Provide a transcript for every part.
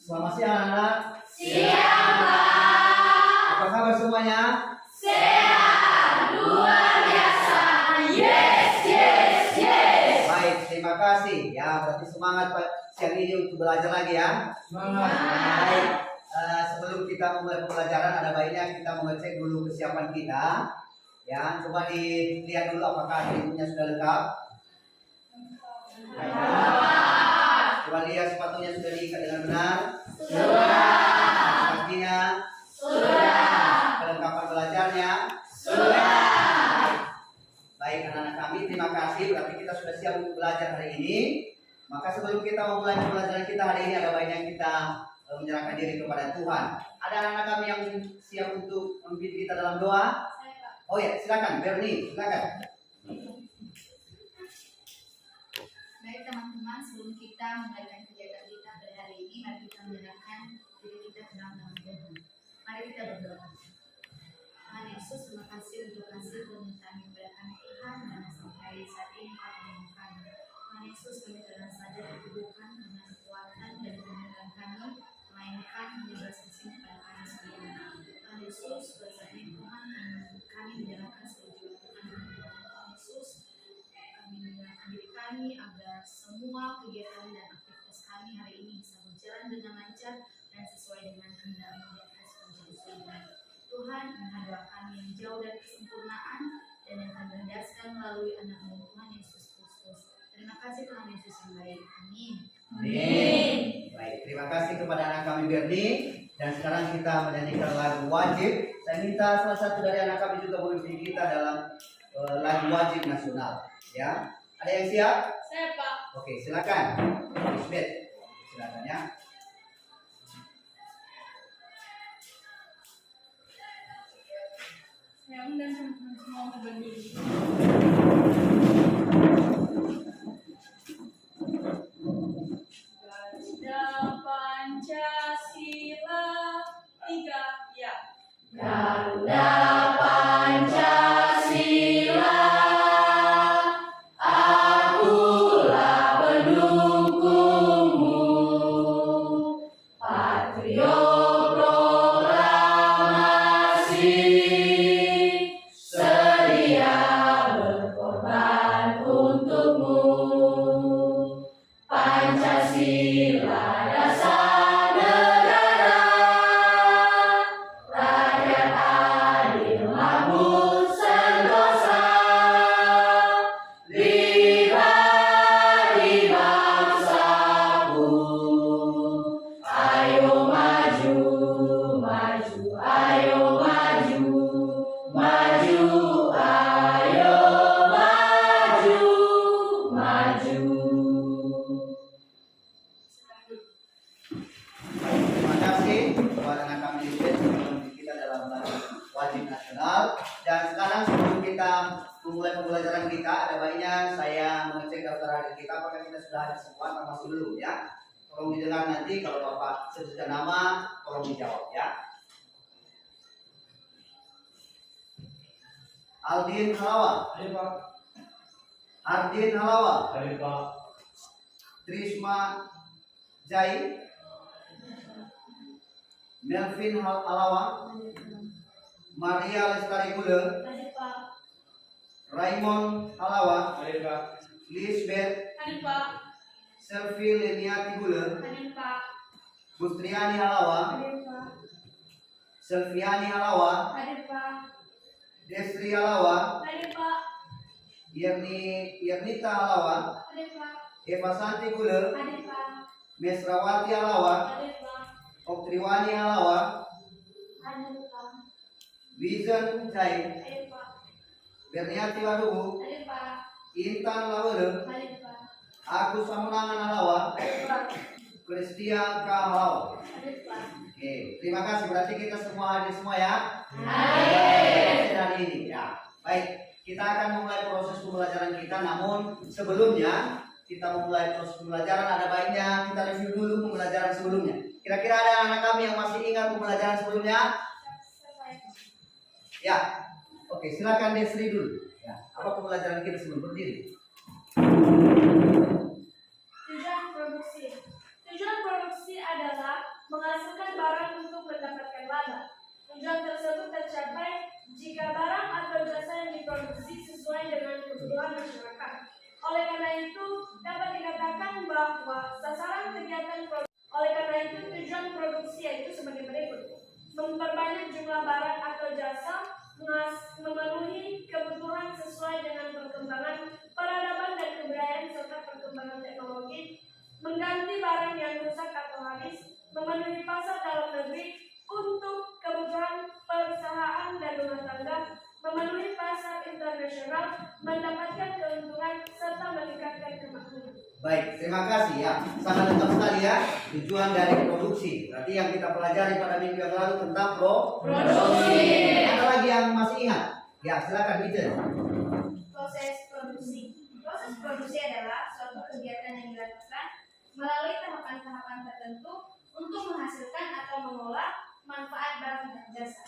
Selamat siang anak-anak. Siang, Pak. Apa kabar semuanya? Sehat, luar biasa. Yes, yes, yes. Baik, terima kasih. Ya, berarti semangat Pak siang ini untuk belajar lagi ya. Semangat. Baik, sebelum kita memulai pembelajaran ada baiknya kita mengecek dulu kesiapan kita. Ya, coba dilihat dulu apakah atributnya sudah lengkap. Coba lihat sepatunya sudah diikat dengan benar. Sudah. Kakinya. Sudah. Kelengkapan belajarnya. Sudah. Baik anak-anak kami, terima kasih. Berarti kita sudah siap untuk belajar hari ini. Maka sebelum kita memulai pembelajaran kita hari ini ada baiknya kita menyerahkan diri kepada Tuhan. Ada anak-anak kami yang siap untuk memimpin kita dalam doa? Oh ya, silakan Bernie, silakan. Baik teman-teman, sebelum kita memulai kegiatan kita pada hari ini, mari kita menyerahkan diri kita ke dalam nama Tuhan. Mari kita berdoa. Tuhan Yesus, terima kasih untuk kasih permintaan kepada kami Tuhan, dan sampai saat ini kami menemukan. Tuhan Yesus, kami telah sadar bukan karena kekuatan dan kebenaran kami, melainkan hanya bersaksi pada kami sendiri. Tuhan Yesus, saat ini Tuhan, kami menyerahkan seluruh Tuhan. Tuhan Yesus, kami menyerahkan diri kami agar semua kegiatan dan aktivitas kami hari ini bisa berjalan dengan lancar dan sesuai dengan kehendak-Mu di atas puji surga. Tuhan, menghadap kami yang jauh dari kesempurnaan dan yang akan berdasarkan melalui anak-Mu Tuhan Yesus Kristus. Terima kasih Tuhan Yesus yang baik. Amin. Amin. Baik, terima kasih kepada anak kami Bernie. Dan sekarang kita menyanyikan lagu wajib. Saya minta salah satu dari anak kami juga memimpin kita dalam lagu wajib nasional. Ya, ada yang siap? Saya, Pak. Oke, silakan. Ismet, silakan ya. Saya undang teman-teman semua untuk berdiri. Garuda Pancasila 3, ya. Garuda Pancasila, akulah pendukungmu. Patriot proklamasi, sedia berkorban untukmu. Pancasila dasar negara, rakyat adil makmur sentosa. Pribadi bangsaku, ayo maju, maju, ayo maju, maju, ayo maju, maju. Terima kasih kepada anak kami Ismet yang memimpin kita dalam lagu wajib nasional. Dan sekarang sebelum kita memulai pembelajaran kita, ada baiknya saya mengecek daftar hadir kita apakah kita sudah hadir semua atau masih belum ya. Tolong didengar nanti kalau Bapak sebutkan nama, tolong dijawab ya. Aldin Halawa. Hadir Pak. Ardin Halawa. Hadir Pak. Trisma Jai. Melvin Halawa. Maria Lestari Gule. Raymond Halawa. Hadir Pak. Lisbeth. Hadir, Pak. Selvi Leniati Gule. Hadir, Pak. Bustriani Halawa. Hadir, Pak. Selviani Halawa. Hadir, Pak. Destri Halawa. Hadir, Pak. Yernita Halawa. Hadir, Pak. Eva Santi Gule. Hadir, Pak. Mesrawati Halawa. Hadir, Pak. Oktriwani Halawa. Hadir, Pak. Wizen Jai. Hadir, Pak. Berniati Waduhu. Hadir, Pak. Intan Lawele. Hadir, Pak. Agus Samunangan Halawa. Hadir, Pak. Kristia K. Halawa. Hadir, Pak. Oke, terima kasih. Berarti kita semua hadir semua ya. Hadir. Hari ini ya. Baik, kita akan memulai proses pembelajaran kita. Namun sebelumnya kita memulai proses pembelajaran ada baiknya kita review dulu pembelajaran sebelumnya. Kira-kira ada anak kami yang masih ingat pembelajaran sebelumnya? Ya. Oke, silakan Desri dulu. Ya, apa pembelajaran kita sebelum berdiri? Tujuan produksi adalah menghasilkan barang untuk mendapatkan laba. Tujuan tersebut tercapai jika barang atau jasa yang diproduksi sesuai dengan kebutuhan masyarakat. Oleh karena itu, dapat dikatakan bahwa sasaran kegiatan tujuan produksi yaitu sebagai berikut: memperbanyak jumlah barang atau jasa, memenuhi kebutuhan sesuai dengan perkembangan peradaban dan kebudayaan serta perkembangan teknologi, mengganti barang yang rusak atau habis, memenuhi pasar dalam negeri untuk kebutuhan perusahaan dan rumah tangga, memenuhi pasar internasional, mendapatkan keuntungan, serta meningkatkan kemakmuran. Baik, terima kasih ya. Sangat lengkap sekali ya tujuan dari produksi. Berarti yang kita pelajari pada minggu yang lalu tentang produksi. Ada lagi yang masih ingat? Ya, silakan Bijen. Proses produksi. Proses produksi adalah suatu kegiatan yang dilakukan melalui tahapan-tahapan tertentu untuk menghasilkan atau mengolah manfaat barang dan jasa.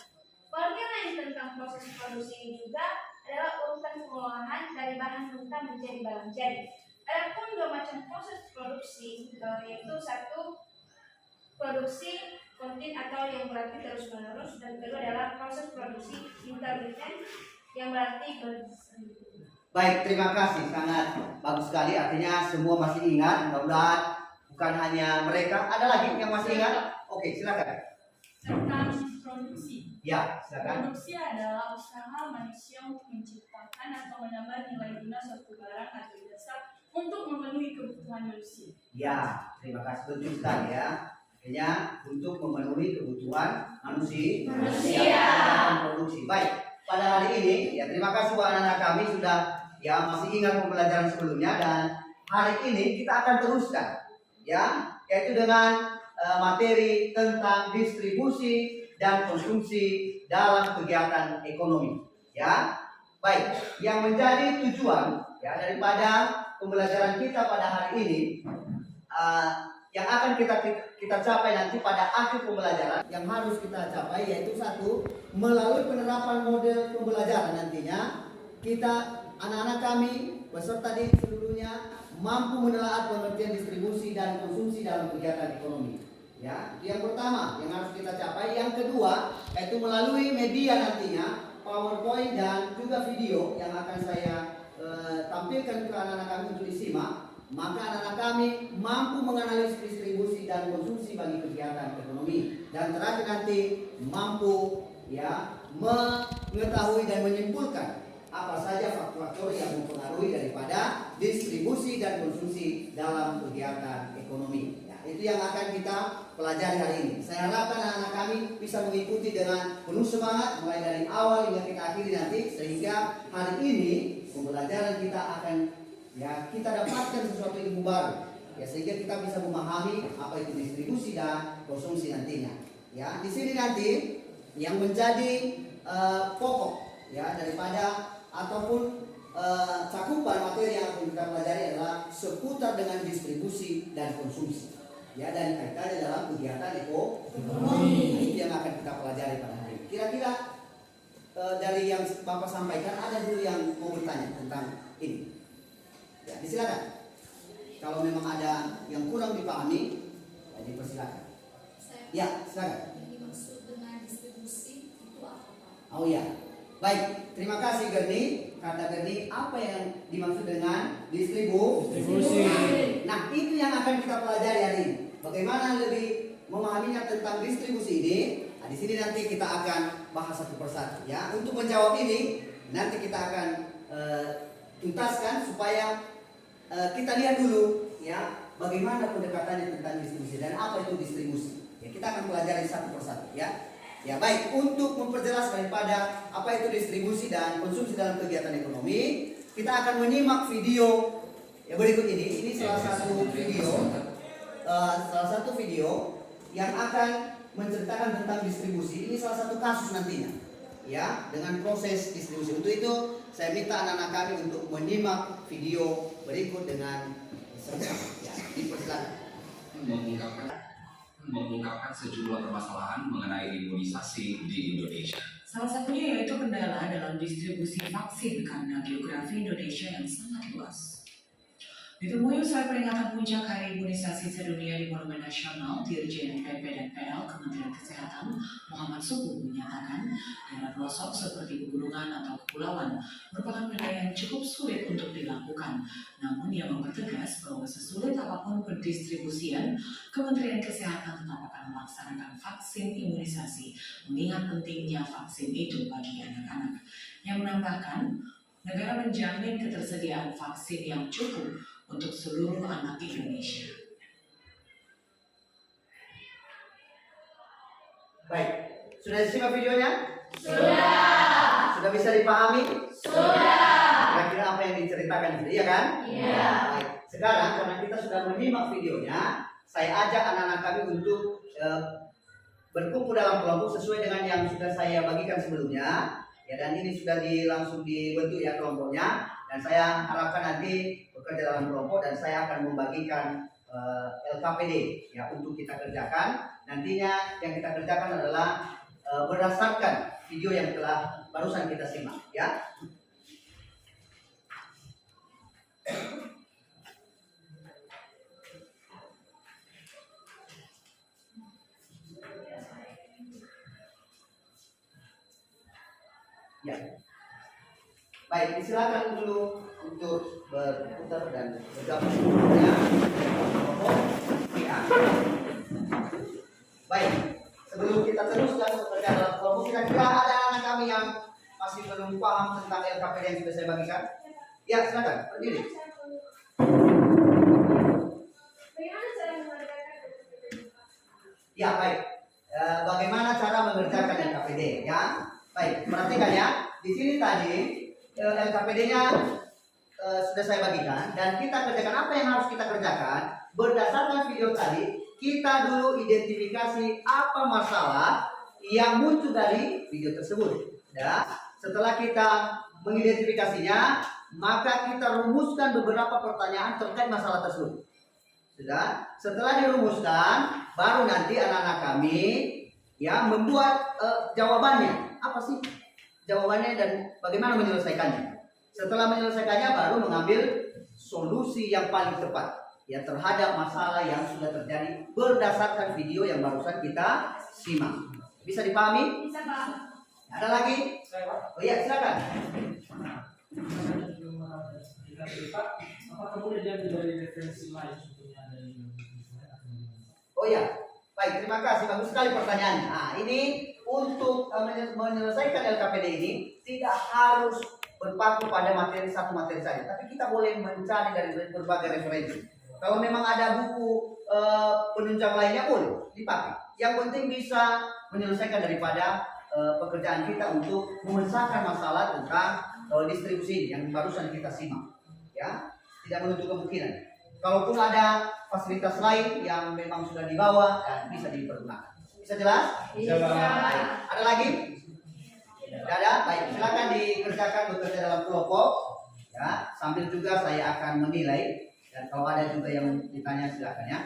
Bagian lain tentang proses produksi ini juga adalah urutan pengolahan dari bahan mentah menjadi barang jadi. Adapun dua macam proses produksi, yaitu satu produksi kontin atau yang berarti terus menerus, dan kedua adalah proses produksi intermittent yang berarti bersemi. Baik, terima kasih. Sangat bagus sekali. Artinya semua masih ingat. Mudah-mudahan bukan hanya mereka. Ada lagi yang masih ingat? Oke, silakan. Tentang produksi. Ya, silakan. Produksi adalah usaha manusia untuk menciptakan atau menambah nilai guna suatu barang atau jasa untuk memenuhi kebutuhan manusia. Ya, terima kasih. Betul sekali ya. Artinya untuk memenuhi kebutuhan manusia. Produksi. Baik, pada hari ini ya terima kasih buat anak-anak kami sudah ya masih ingat pembelajaran sebelumnya, dan hari ini kita akan teruskan ya, yaitu dengan materi tentang distribusi dan konsumsi dalam kegiatan ekonomi ya. Baik, yang menjadi tujuan ya daripada pembelajaran kita pada hari ini yang akan kita capai nanti pada akhir pembelajaran, yang harus kita capai yaitu satu, melalui penerapan model pembelajaran nantinya kita anak-anak kami beserta di seluruhnya mampu menelaah pengertian distribusi dan konsumsi dalam kegiatan ekonomi. Ya, itu yang pertama yang harus kita capai. Yang kedua, yaitu melalui media nantinya PowerPoint dan juga video yang akan saya tampilkan ke anak-anak kami untuk disimak, maka anak-anak kami mampu menganalisis distribusi dan konsumsi bagi kegiatan ekonomi, dan terakhir nanti mampu ya mengetahui dan menyimpulkan apa saja faktor-faktor yang mempengaruhi daripada distribusi dan konsumsi dalam kegiatan ekonomi. Ya, itu yang akan kita pelajari hari ini. Saya harapkan anak-anak kami bisa mengikuti dengan penuh semangat mulai dari awal hingga kita akhiri nanti, sehingga hari ini pembelajaran kita akan ya kita dapatkan sesuatu ilmu baru ya, sehingga kita bisa memahami apa itu distribusi dan konsumsi nantinya. Ya, di sini nanti yang menjadi pokok ya daripada ataupun cakupan materi yang akan kita pelajari adalah seputar dengan distribusi dan konsumsi ya, dan kaitannya dalam kegiatan ekonomi. Itu yang akan kita pelajari pada hari ini. Kira-kira dari yang Bapak sampaikan ada dulu yang mau bertanya tentang ini? Ya, disilakan. Kalau memang ada yang kurang dipahami, ya dipersilakan. Ya, silakan. Yang dimaksud dengan distribusi itu apa, Pak? Oh ya, baik. Terima kasih Gerni. Kata Gerni, apa yang dimaksud dengan distribusi? Nah, itu yang akan kita pelajari hari ini. Bagaimana lebih memahaminya tentang distribusi ini? Nah, di sini nanti kita akan bahas satu persatu. Ya, untuk menjawab ini nanti kita akan tuntaskan supaya kita lihat dulu ya bagaimana pendekatannya tentang distribusi dan apa itu distribusi. Ya, kita akan pelajari satu persatu ya. Ya, baik, untuk memperjelas daripada apa itu distribusi dan konsumsi dalam kegiatan ekonomi, kita akan menyimak video ya berikut ini. Ini salah satu video yang akan menceritakan tentang distribusi. Ini salah satu kasus nantinya ya dengan proses distribusi. Untuk itu saya minta anak-anak kami untuk menyimak video berikut dengan serentak. Ya, dipersilakan. Mengungkapkan sejumlah permasalahan mengenai imunisasi di Indonesia. Salah satunya yaitu kendala dalam distribusi vaksin karena geografi Indonesia yang sangat luas. Ditemui usai peringatan puncak Hari Imunisasi Sedunia di Monumen Nasional, Dirjen PP dan PL Kementerian Kesehatan Muhammad Subuh menyatakan daerah pelosok seperti pegunungan atau kepulauan merupakan wilayah yang cukup sulit untuk dilakukan. Namun ia mempertegas bahwa sesulit apapun pendistribusian, Kementerian Kesehatan tetap akan melaksanakan vaksin imunisasi, mengingat pentingnya vaksin itu bagi anak-anak. Yang menambahkan, negara menjamin ketersediaan vaksin yang cukup untuk seluruh anak Indonesia. Baik, sudah disimak videonya? Sudah. Sudah bisa dipahami? Sudah. Kira-kira apa yang diceritakan itu, iya kan? Iya. Baik. Sekarang karena kita sudah menyimak videonya, saya ajak anak-anak kami untuk berkumpul dalam kelompok sesuai dengan yang sudah saya bagikan sebelumnya. Ya, dan ini sudah langsung dibentuk ya kelompoknya, dan saya harapkan nanti bekerja dalam kelompok dan saya akan membagikan LKPD ya untuk kita kerjakan. Nantinya yang kita kerjakan adalah berdasarkan video yang telah barusan kita simak ya. Ya. Baik, silakan dulu untuk berputar dan bergabung ya. Ya. Baik, sebelum kita teruskan bekerja dalam kelompok, kira-kira ada anak kami yang masih belum paham tentang LKPD yang sudah saya bagikan? Ya, silakan berdiri. Bagaimana cara mengerjakan LKPD? Ya, baik. Bagaimana cara mengerjakan LKPD? Ya, baik. Perhatikan ya. Di sini tadi LKPD-nya sudah saya bagikan dan kita kerjakan apa yang harus kita kerjakan berdasarkan video tadi. Kita dulu identifikasi apa masalah yang muncul dari video tersebut. Ya, setelah kita mengidentifikasinya, maka kita rumuskan beberapa pertanyaan terkait masalah tersebut. Sudah, setelah dirumuskan, baru nanti anak-anak kami ya membuat jawabannya. Apa sih jawabannya dan bagaimana menyelesaikannya? Setelah menyelesaikannya, baru mengambil solusi yang paling tepat ya terhadap masalah yang sudah terjadi berdasarkan video yang barusan kita simak. Bisa dipahami? Bisa, Pak. Ada lagi? Oh iya, silakan. Apakah boleh diambil dari referensi lain contohnya dari Oh iya, baik, terima kasih, bagus sekali pertanyaannya. Nah, ini untuk menyelesaikan LKPD ini tidak harus berpaku pada satu materi saja, tapi kita boleh mencari dari berbagai referensi. Kalau memang ada buku penunjang lainnya boleh dipakai. Yang penting bisa menyelesaikan daripada pekerjaan kita untuk memecahkan masalah tentang distribusi yang barusan kita simak. Ya, tidak menutup kemungkinan. Kalaupun ada fasilitas lain yang memang sudah dibawa dan bisa dipergunakan. Bisa jelas? Bisa. Baik. Ada lagi? Tidak ada? Baik, silakan dikerjakan bekerja dalam kelompok. Ya, sambil juga saya akan menilai. Dan kalau ada juga yang ditanya silakan ya.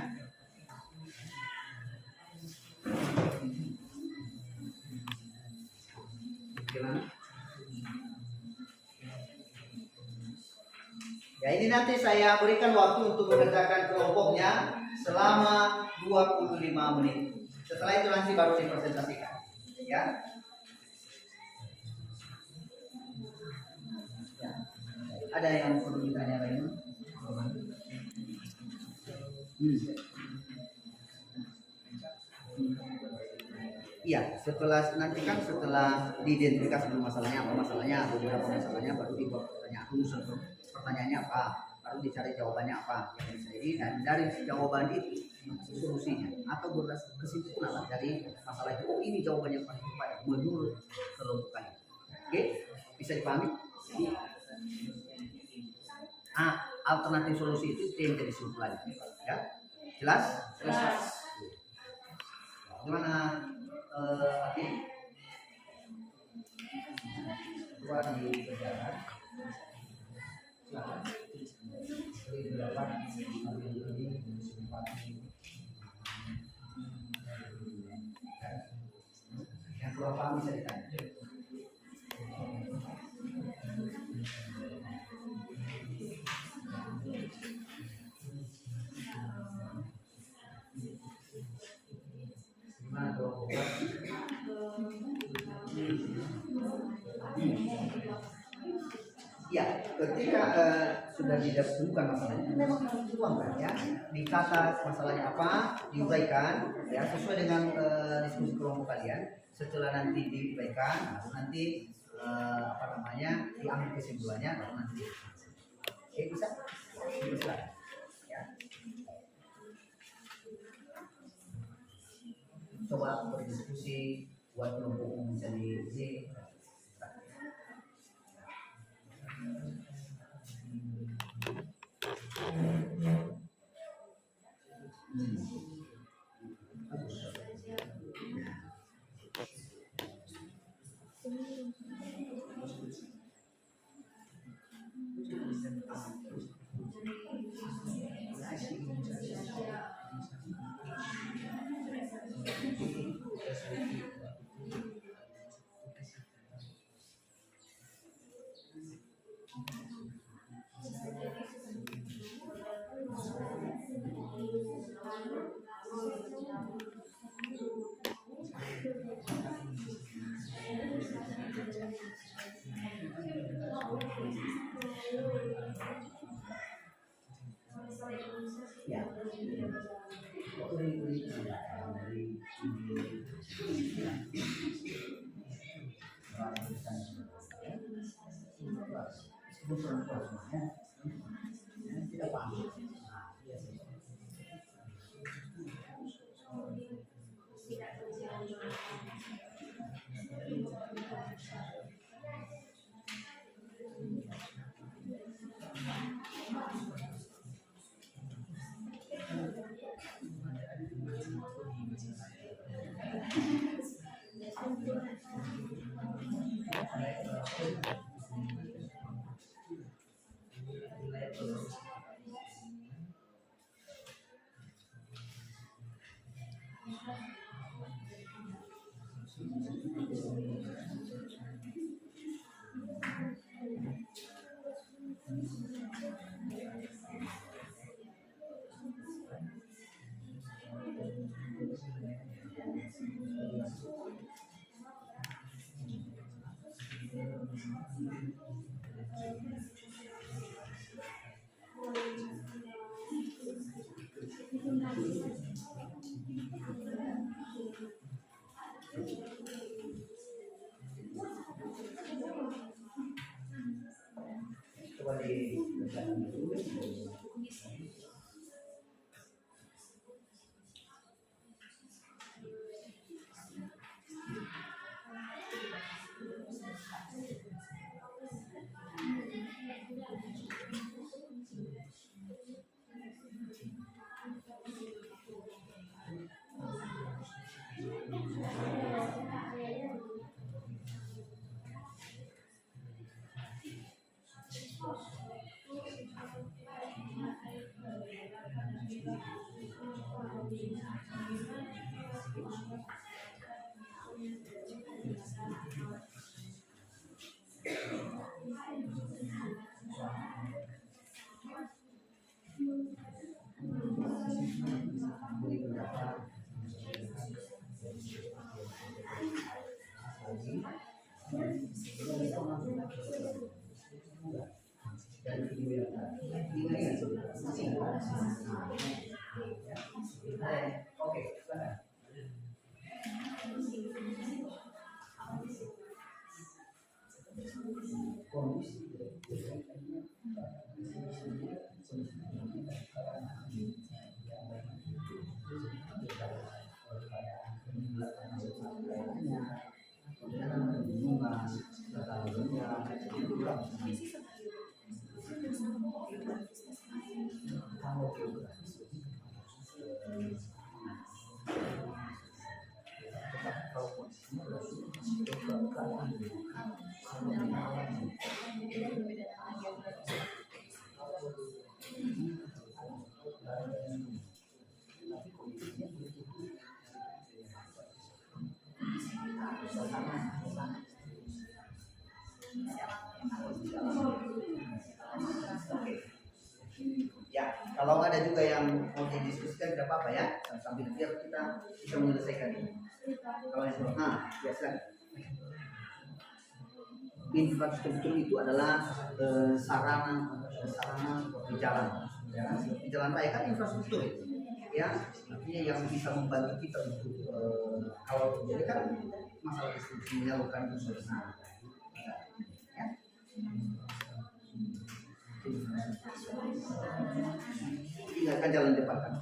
Gimana? Ya, ini nanti saya berikan waktu untuk mengerjakan kelompoknya selama 25 menit. Setelah itu nanti baru dipresentasikan. Ya. Ada yang perlu ditanya lagi? Iya, setelah diidentifikasi masalahnya beberapa masalahnya baru dibuat pertanyaannya apa, baru dicari jawabannya apa yang bisa ini, dan dari jawaban itu solusinya atau berdasarkan kesimpulan dari masalah itu. Oh, ini jawabannya paling tepat menurut kelompok kalian. Oke, bisa dipahami? Alternatif solusi itu yang jadi kesimpulan. Ya, jelas? Jelas. Gimana? Dua di perjalanan. Yang kurang paham bisa ditanya. ketika sudah ditemukan masalahnya, memang harus dituangkan ya, dikata masalahnya apa, diuraikan ya sesuai dengan diskusi kelompok kalian. Setelah nanti diuraikan, baru nanti diambil kesimpulannya, baru nanti. Oke, bisa? Bisa. Ya. Coba berdiskusi buat kelompok umum bisa di ya. Tidak paham. Coba di Oke, silakan. Ya, kalau ada juga yang mau didiskusikan tidak apa-apa ya, sambil biar kita bisa menyelesaikan ini. Kalau yang ya silakan. infrastruktur itu adalah sarana seperti jalan, ya. Di jalan raya kan infrastruktur itu, ya, artinya yang bisa membantu kita untuk kalau terjadi kan masalah distribusinya bukan besar, ya. Tinggalkan jalan depan kan.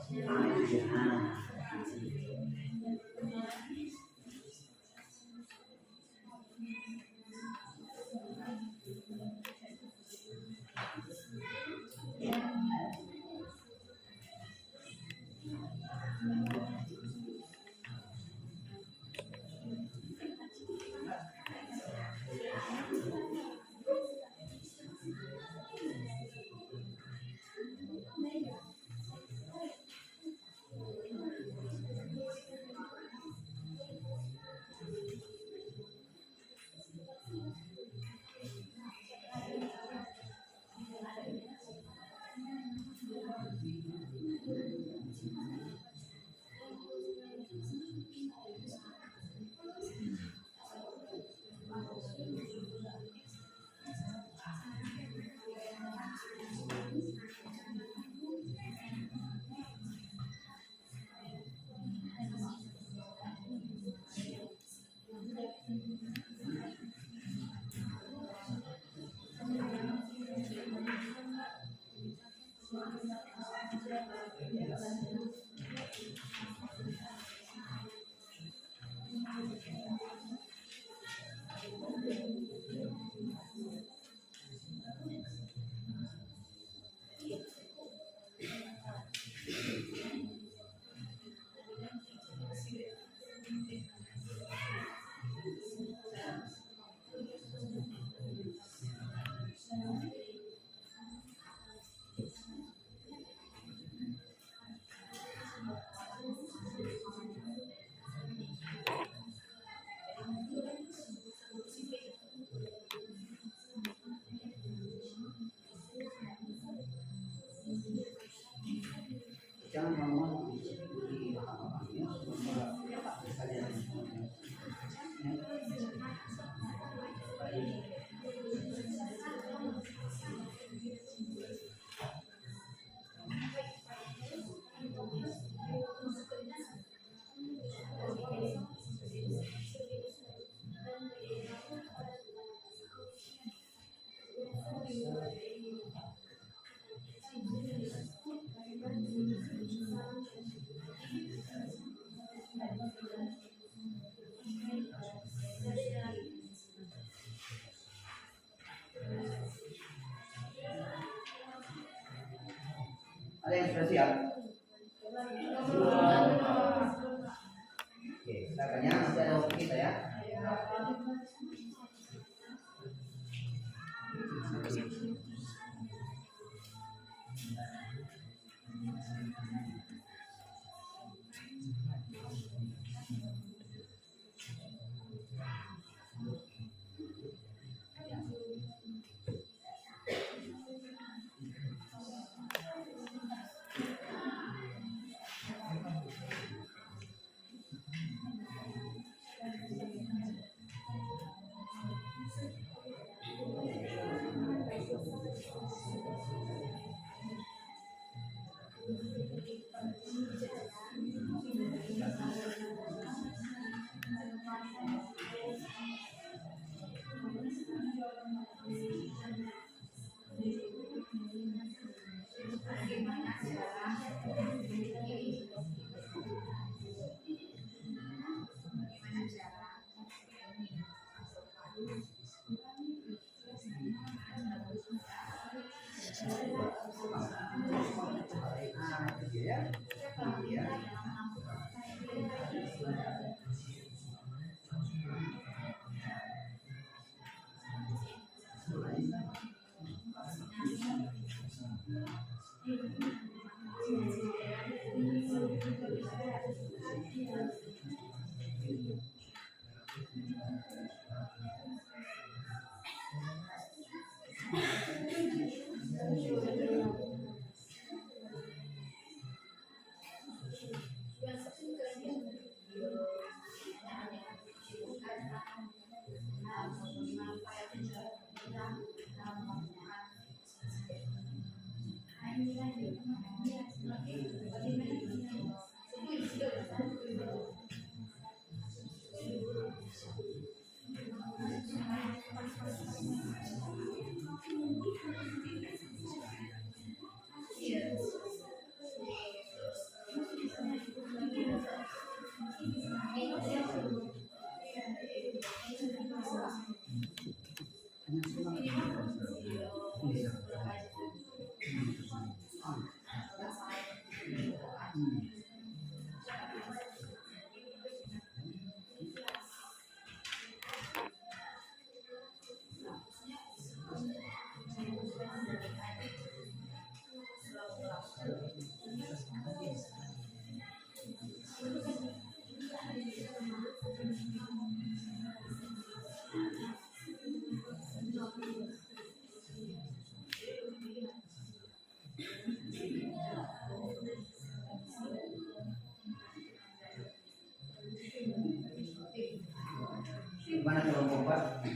Gimana kelompok 4?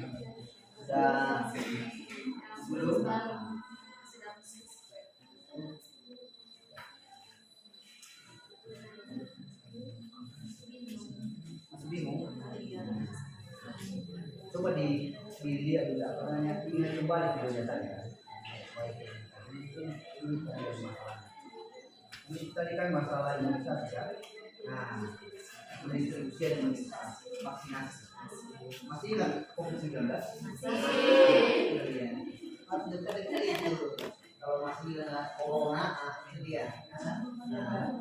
Sudah belum? Masih bingung? Coba dilihat juga, karena ingat kembali videonya tadi kan. Ini tadi kan masalah imunisasi ya. Nah, distribusi dan vaksinasi. Masih ingat COVID-19? Iya. Harus dekat-dekat itu. Kalau masih ingat corona, itu dia. Nah.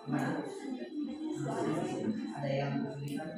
Mana? Ada yang kesulitan?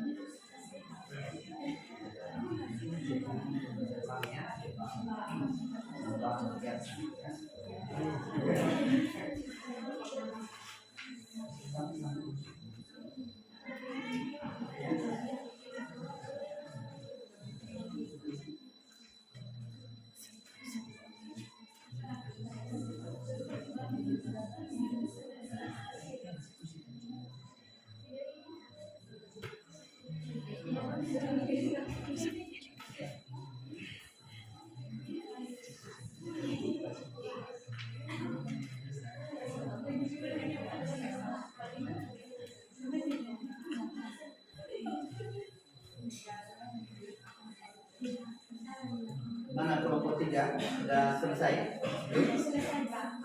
Mana kelompok 3 sudah selesai?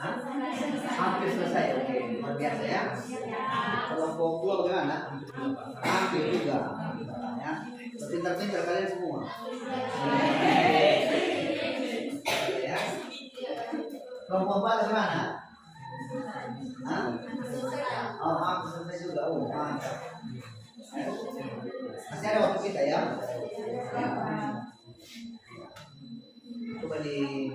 Hah? Hampir selesai, oke, luar biasa ya. Kelompok 2 bagaimana? Hampir juga. Ya. Pintar-pintar kalian semua. Ya. Kelompok 4 bagaimana? Hah? Oh, hampir selesai juga. Oh, mantap. Masih ada waktu kita ya. Coba di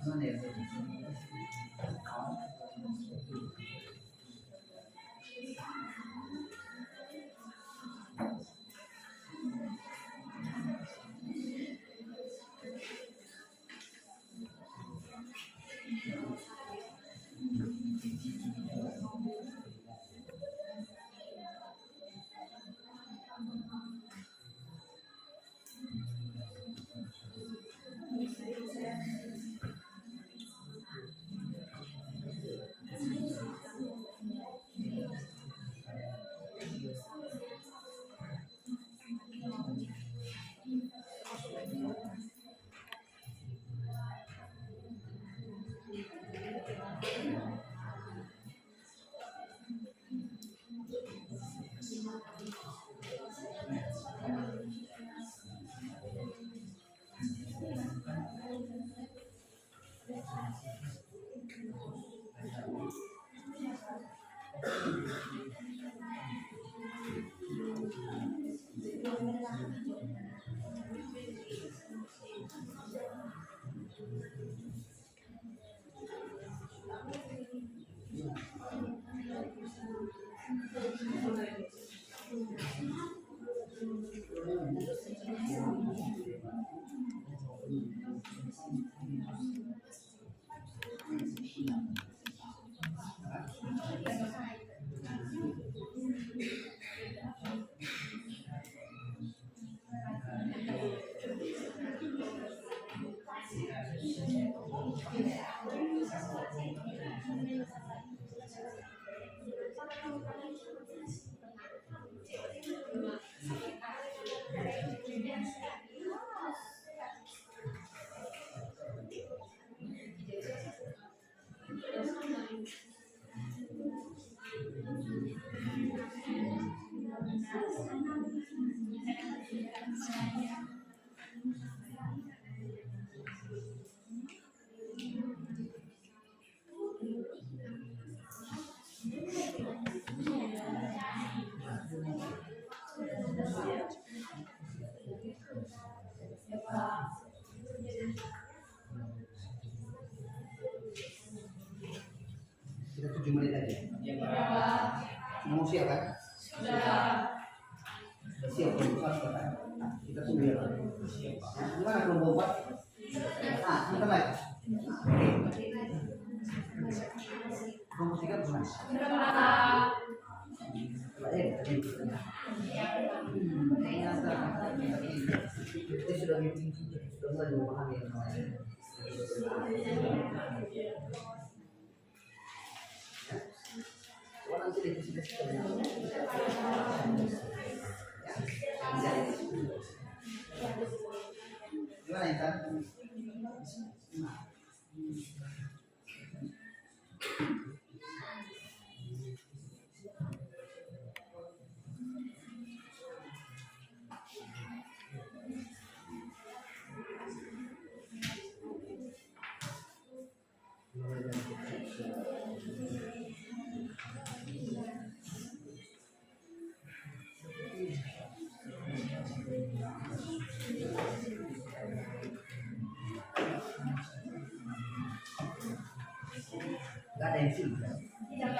Gimana ya? Kita 7 menit aja. Mau siap kan? Sudah siap kelompok 4 kan? Kita tunggu ya. Gimana kelompok 4? Ah, sebentar lagi. Kelompok 3 gimana? Kita sudah meeting, sudah mulai memahami yang namanya. Nanti divisi gimana Intan? Ada yang sih? Tidak.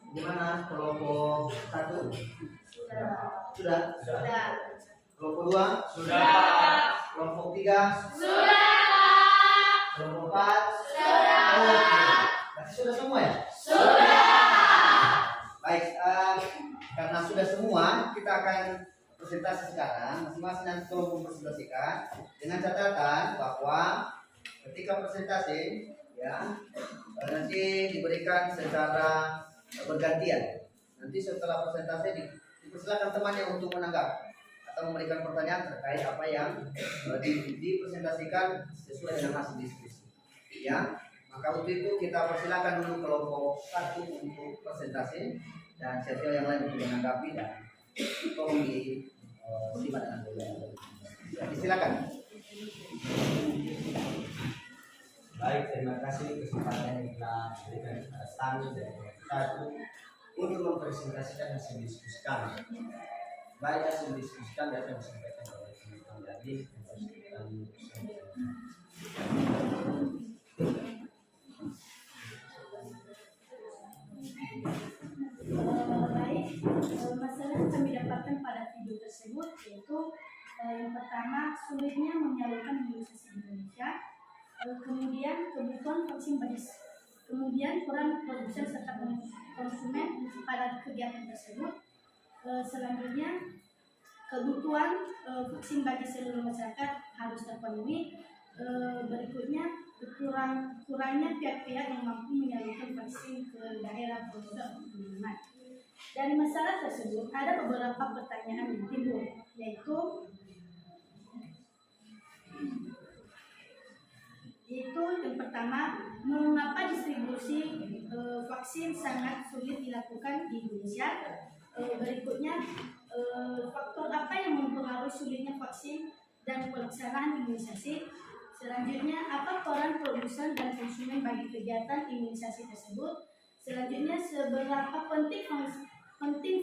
Gimana kelompok 1? Sudah? Sudah. Kelompok 2? Sudah. Kelompok 3? Sudah. Kelompok 4? Sudah. Oke. Berarti sudah semua ya? Sudah. Baik, karena sudah semua, kita akan presentasi sekarang. Masing-masing nanti tolong mempresentasikan dengan catatan bahwa ketika presentasi, ya, nanti diberikan secara bergantian. Nanti setelah presentasi dipersilakan temannya untuk menanggapi atau memberikan pertanyaan terkait apa yang dipresentasikan sesuai dengan hasil diskusi. Ya, maka untuk itu kita persilakan dulu kelompok 1 untuk presentasi dan sesi yang lain untuk menanggapi dan tolong disimak dengan baik. Ya, silakan. Baik, terima kasih kesempatan yang telah diberikan kepada kami dari satu untuk mempresentasikan hasil diskusi kami. Baik, hasil diskusi kami akan disampaikan oleh teman-teman dari Baik, masalah yang kami dapatkan pada video tersebut yaitu yang pertama sulitnya menyalurkan imunisasi di Indonesia, kemudian kebutuhan vaksin bagi kemudian kurang produsen serta konsumen pada kegiatan tersebut, selanjutnya kebutuhan vaksin bagi seluruh masyarakat harus terpenuhi, berikutnya kurangnya pihak-pihak yang mampu menyalurkan vaksin ke daerah pelosok lingkungan. Dari masalah tersebut ada beberapa pertanyaan yang timbul, yaitu yang pertama, mengapa distribusi vaksin sangat sulit dilakukan di Indonesia? Berikutnya, faktor apa yang mempengaruhi sulitnya vaksin dan pelaksanaan imunisasi? Selanjutnya, apa peran produsen dan konsumen bagi kegiatan imunisasi tersebut? Selanjutnya, seberapa penting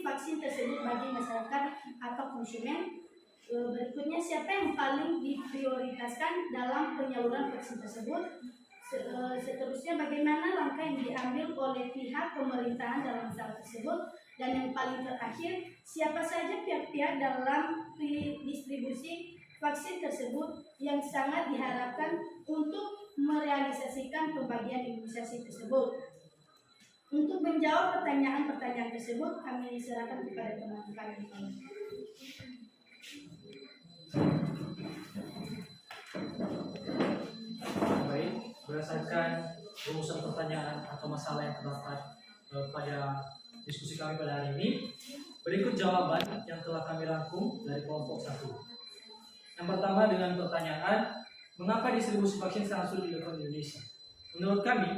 vaksin tersebut bagi masyarakat atau konsumen? Berikutnya, siapa yang paling diprioritaskan dalam penyaluran vaksin tersebut? Seterusnya bagaimana langkah yang diambil oleh pihak pemerintahan dalam masalah tersebut, dan yang paling terakhir siapa saja pihak-pihak dalam distribusi vaksin tersebut yang sangat diharapkan untuk merealisasikan pembagian imunisasi tersebut. Untuk menjawab pertanyaan-pertanyaan tersebut, kami serahkan kepada teman-teman kami. Baik, berdasarkan rumusan pertanyaan atau masalah yang terdapat pada diskusi kami pada hari ini, berikut jawaban yang telah kami rangkum dari kelompok 1. Yang pertama dengan pertanyaan, mengapa distribusi vaksin sangat sulit dilakukan di Indonesia? Menurut kami,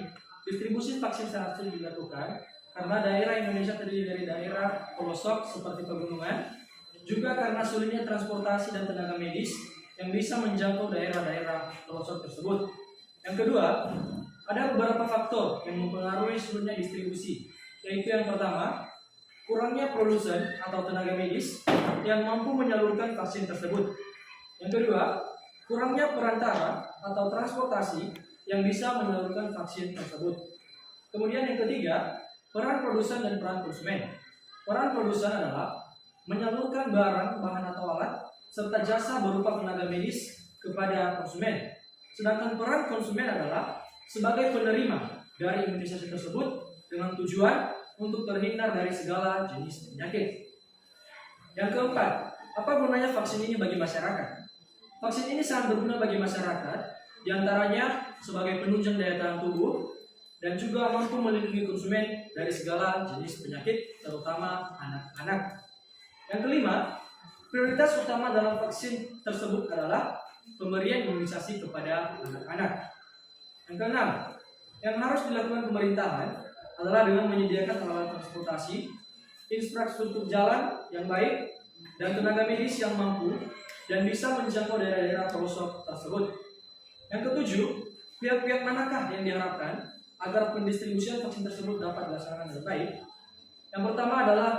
distribusi vaksin sangat sulit dilakukan karena daerah Indonesia terdiri dari daerah pelosok seperti pegunungan, juga karena sulitnya transportasi dan tenaga medis yang bisa menjangkau daerah-daerah pelosok tersebut. Yang kedua, ada beberapa faktor yang mempengaruhi sulitnya distribusi, yaitu yang pertama, kurangnya produsen atau tenaga medis yang mampu menyalurkan vaksin tersebut. Yang kedua, kurangnya perantara atau transportasi yang bisa menyalurkan vaksin tersebut. Kemudian yang ketiga, peran produsen dan peran konsumen. Peran produsen adalah menyalurkan barang, bahan atau alat, serta jasa berupa tenaga medis kepada konsumen. Sedangkan peran konsumen adalah sebagai penerima dari imunisasi tersebut dengan tujuan untuk terhindar dari segala jenis penyakit. Yang keempat, apa gunanya vaksin ini bagi masyarakat? Vaksin ini sangat berguna bagi masyarakat, diantaranya sebagai penunjang daya tahan tubuh dan juga mampu melindungi konsumen dari segala jenis penyakit, terutama anak-anak. Yang kelima, prioritas utama dalam vaksin tersebut adalah pemberian imunisasi kepada anak-anak. Yang keenam, yang harus dilakukan pemerintahan adalah dengan menyediakan alat transportasi, infrastruktur jalan yang baik, dan tenaga medis yang mampu dan bisa menjangkau daerah-daerah pelosok tersebut. Yang ketujuh, pihak-pihak manakah yang diharapkan agar pendistribusian vaksin tersebut dapat dilaksanakan dengan baik? Yang pertama adalah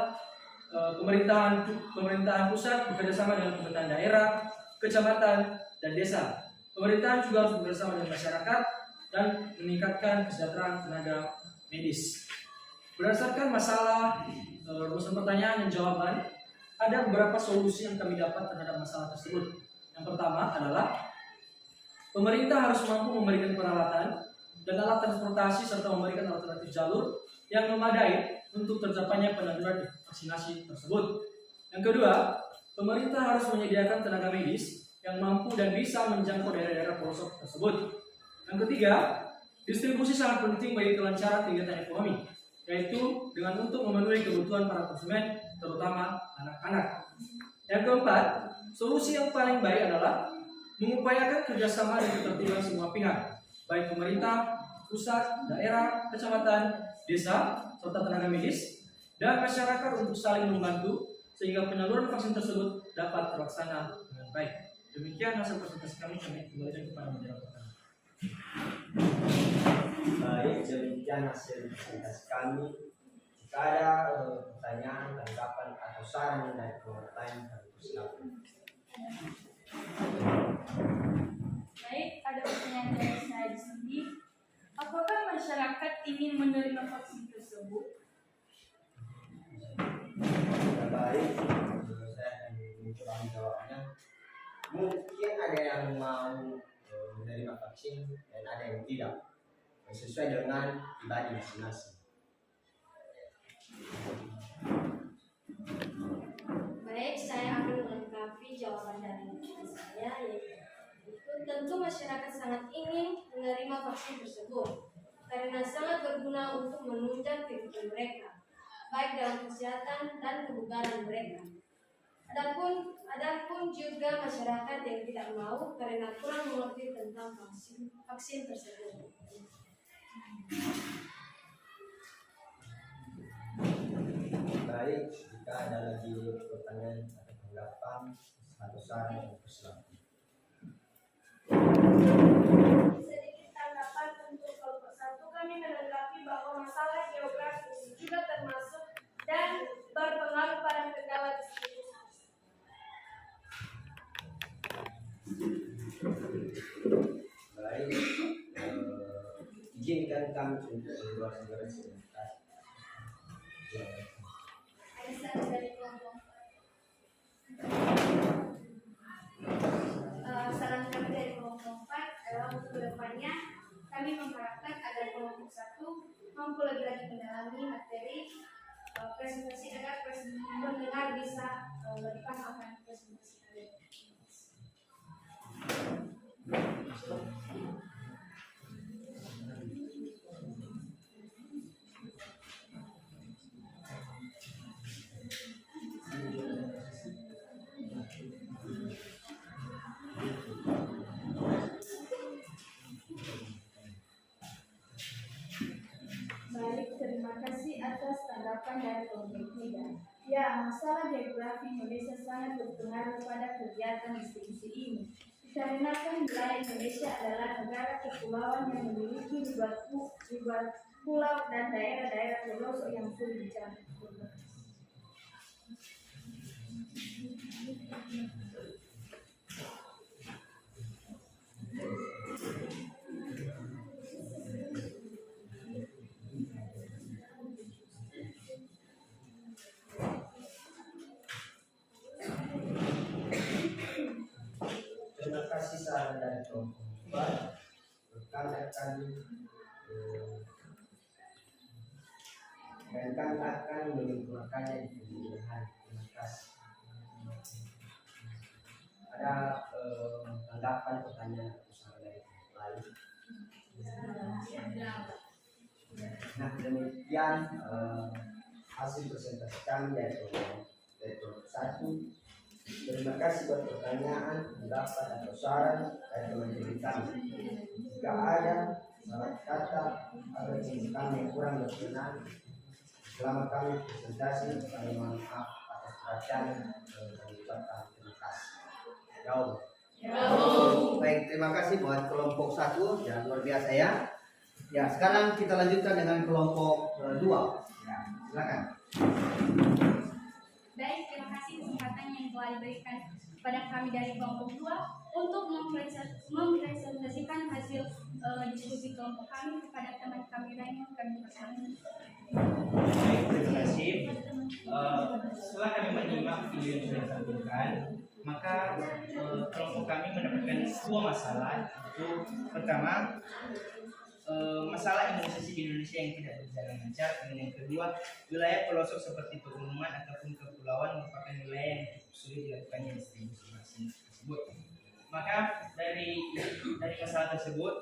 pemerintahan pusat bekerjasama dengan pemerintahan daerah, kecamatan, dan desa. Pemerintahan juga harus bekerjasama dengan masyarakat dan meningkatkan kesejahteraan tenaga medis. Berdasarkan masalah rumusan pertanyaan dan jawaban, ada beberapa solusi yang kami dapat terhadap masalah tersebut. Yang pertama adalah pemerintah harus mampu memberikan peralatan dan alat transportasi serta memberikan alternatif jalur yang memadai untuk tercapainya penyaluran vaksinasi tersebut. Yang kedua, pemerintah harus menyediakan tenaga medis yang mampu dan bisa menjangkau daerah-daerah pelosok tersebut. Yang ketiga, distribusi sangat penting bagi kelancaran kegiatan ekonomi, yaitu dengan untuk memenuhi kebutuhan para konsumen, terutama anak-anak. Yang keempat, solusi yang paling baik adalah mengupayakan kerjasama dan ketertiban semua pihak, baik pemerintah, pusat, daerah, kecamatan, desa, serta tenaga medis, dan masyarakat untuk saling membantu sehingga penyaluran vaksin tersebut dapat terlaksana dengan baik. Demikian hasil presentasi kami kembalikan kepada moderator. Baik, demikian hasil presentasi kami. Jika ada pertanyaan, tanggapan, atau saran dari kelompok lain, kami persilakan. Baik, ada pertanyaan dari saya di sini. Apakah masyarakat ingin menerima vaksin tersebut? Baik, saya akan mencoba menjawabnya. Mungkin ada yang mau menerima vaksin dan ada yang tidak, sesuai dengan pribadi masing-masing. Baik, saya akan melengkapi jawaban dari saya, yaitu tentu masyarakat sangat ingin menerima vaksin tersebut karena sangat berguna untuk menunjang kehidupan mereka, baik dalam kesehatan dan kebugaran mereka. Adapun juga masyarakat yang tidak mau karena kurang mengerti tentang vaksin tersebut. Baik, jika ada lagi pertanyaan atau tanggapan atau saran, persilakan. Sedikit tanggapan untuk kelompok 1, kami menanggapi bahwa masalah geografis juga termasuk dan berpengaruh pada kendala distribusi. Baik, izinkan kami untuk keluar segera sebentar. Ada saran dari kelompok. Saran kami dari kelompok 4 adalah untuk kedepannya kami mengharapkan agar kelompok 1 mampu lebih lagi mendalami materi presentasi agar pendengar bisa lebih paham akan presentasi kami. Baik, terima kasih atas tanggapan dari kelompok 3. Ya, masalah geografi Indonesia sangat berpengaruh pada kegiatan distribusi ini. Dikarenakan wilayah Indonesia adalah negara kepulauan yang memiliki ribuan pulau dan daerah-daerah pelosok yang sulit dijangkau. Terima kasih saran dari kelompok 4. Rekan-rekan dan kami akan menyempurnakannya di kemudian hari. Terima kasih. Ada tanggapan, pertanyaan atau saran dari kelompok lain? Nah, demikian hasil presentasi kami dari kelompok 1. Terima kasih buat pertanyaan, pendapat atau saran dari teman-teman kami. Jika ada salah kata atau kami yang kurang berkenan selama kami presentasi, kami mohon maaf atas perhatian dan mengucapkan terima kasih. Jauh. Baik, terima kasih buat kelompok 1 yang luar biasa ya. Ya, sekarang kita lanjutkan dengan kelompok 2. Ya, silakan. Baik, terima kasih kesempatan yang telah diberikan kepada kami dari kelompok 2 untuk mempresentasikan hasil diskusi kelompok kami kepada teman kami lain yang kami persilakan. Baik, terima kasih. Setelah kami menyimak video yang sudah ditampilkan, maka kelompok kami mendapatkan 2 masalah. Itu pertama, masalah imunisasi di Indonesia yang tidak berjalan lancar, dan yang kedua, wilayah pelosok seperti pegunungan ataupun kepulauan merupakan wilayah yang cukup sulit dilakukannya distribusi vaksin tersebut. Maka dari masalah tersebut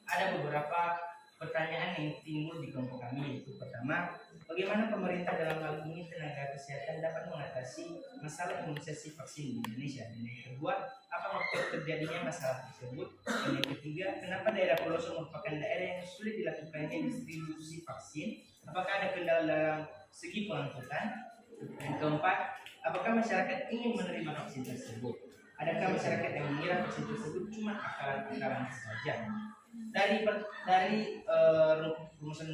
ada beberapa pertanyaan yang timbul di kelompok kami, yaitu pertama, bagaimana pemerintah dalam hal ini tenaga kesehatan dapat mengatasi masalah imunisasi vaksin di Indonesia, dan yang kedua, apa faktor terjadinya masalah tersebut, dan yang ketiga, kenapa daerah pelosok merupakan daerah yang sulit dilakukannya distribusi vaksin, apakah ada kendala dalam segi pengangkutan, dan keempat, apakah masyarakat ingin menerima vaksin tersebut, adakah masyarakat yang mengira vaksin tersebut cuma akalan-akalan saja. Dari rumusan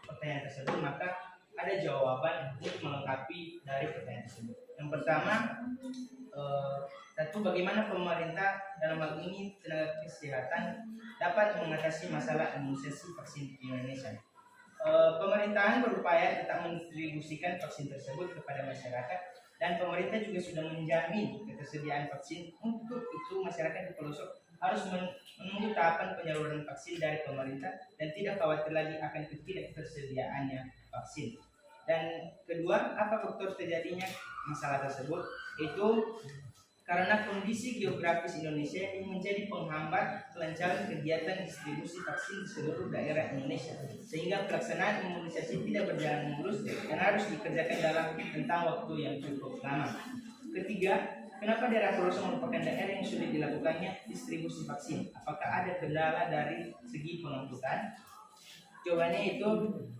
pertanyaan tersebut, maka ada jawaban untuk melengkapi dari pertanyaan tersebut. Yang pertama, satu, bagaimana pemerintah dalam hal ini tenaga kesehatan dapat mengatasi masalah imunisasi vaksin di Indonesia. Pemerintahan berupaya tetap mendistribusikan vaksin tersebut kepada masyarakat, dan pemerintah juga sudah menjamin ketersediaan vaksin. Untuk itu, masyarakat di pelosok harus menunggu tahapan penyaluran vaksin dari pemerintah dan tidak khawatir lagi akan ketidaktersediaannya vaksin. Dan kedua, apa faktor terjadinya masalah tersebut? Itu karena kondisi geografis Indonesia yang menjadi penghambat kelancaran kegiatan distribusi vaksin di seluruh daerah Indonesia, sehingga pelaksanaan imunisasi tidak berjalan mulus dan harus dikerjakan dalam rentang waktu yang cukup lama. Ketiga, kenapa daerah pelosok merupakan daerah yang sulit dilakukannya distribusi vaksin? Apakah ada kendala dari segi pengangkutan? Jawabannya itu,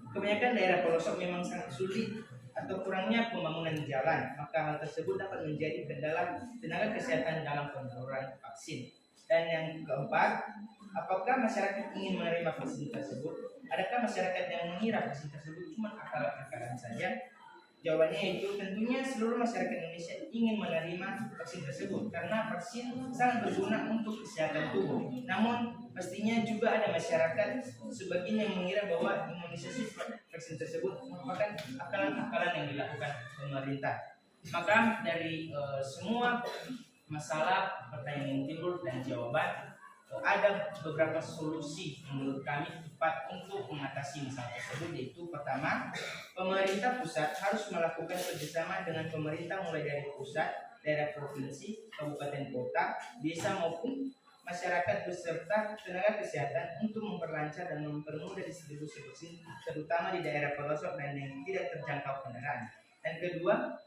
kebanyakan daerah pelosok memang sangat sulit atau kurangnya pembangunan jalan, maka hal tersebut dapat menjadi kendala tenaga kesehatan dalam penyaluran vaksin. Dan yang keempat, apakah masyarakat ingin menerima vaksin tersebut? Adakah masyarakat yang mengira vaksin tersebut cuma akal-akalan saja? Jawabannya yaitu tentunya seluruh masyarakat Indonesia ingin menerima vaksin tersebut karena vaksin sangat berguna untuk kesehatan tubuh. Namun pastinya juga ada masyarakat sebagian yang mengira bahwa imunisasi vaksin tersebut merupakan akalan-akalan yang dilakukan pemerintah. Maka dari semua masalah pertanyaan yang timbul dan jawaban, ada beberapa solusi menurut kami tepat untuk mengatasi masalah tersebut, yaitu pertama, pemerintah pusat harus melakukan kerjasama dengan pemerintah mulai dari pusat, daerah provinsi, kabupaten kota, desa maupun masyarakat beserta tenaga kesehatan untuk memperlancar dan mempermudah distribusi vaksin terutama di daerah pelosok dan yang tidak terjangkau kendaraan. Dan kedua,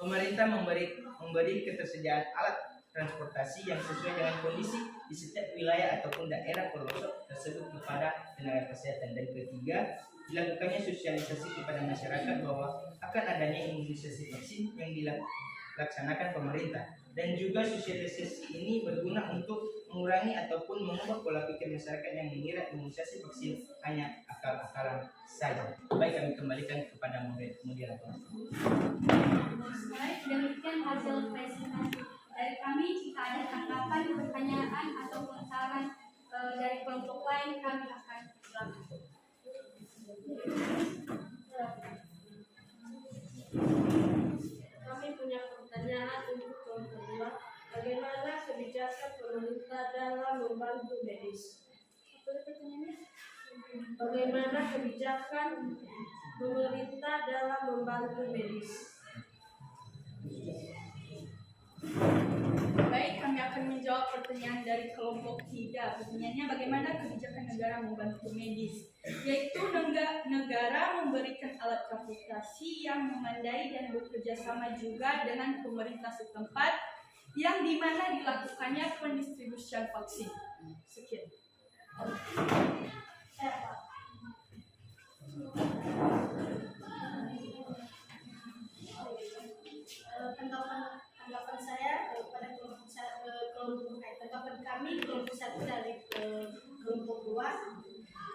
pemerintah memberi ketersediaan alat transportasi yang sesuai dengan kondisi di setiap wilayah ataupun daerah pelosok tersebut kepada tenaga kesehatan. Dan ketiga, dilakukannya sosialisasi kepada masyarakat bahwa akan adanya imunisasi vaksin yang dilaksanakan pemerintah. Dan juga sosialisasi ini berguna untuk mengurangi ataupun mengubah pola pikir masyarakat yang mengira imunisasi vaksin hanya akal-akalan saja. Baik, kami kembalikan kepada moderator. Baik, demikian hasil presentasi dari kami. Jika ada tanggapan, pertanyaan ataupun saran dari kelompok lain, kami akan silakan. Kami punya pertanyaan untuk kelompok 2. Bagaimana kebijakan pemerintah dalam membantu medis? Bagaimana kebijakan pemerintah dalam membantu medis? Baik, kami akan menjawab pertanyaan dari kelompok 3. Pertanyaannya, bagaimana kebijakan negara membantu medis? Yaitu negara memberikan alat transportasi yang memadai dan bekerja sama juga dengan pemerintah setempat yang dimana dilakukannya pendistribusian vaksin. Sekian. Tanggapan saya pada tanggapan kami kelompok 1 dari kelompok 2,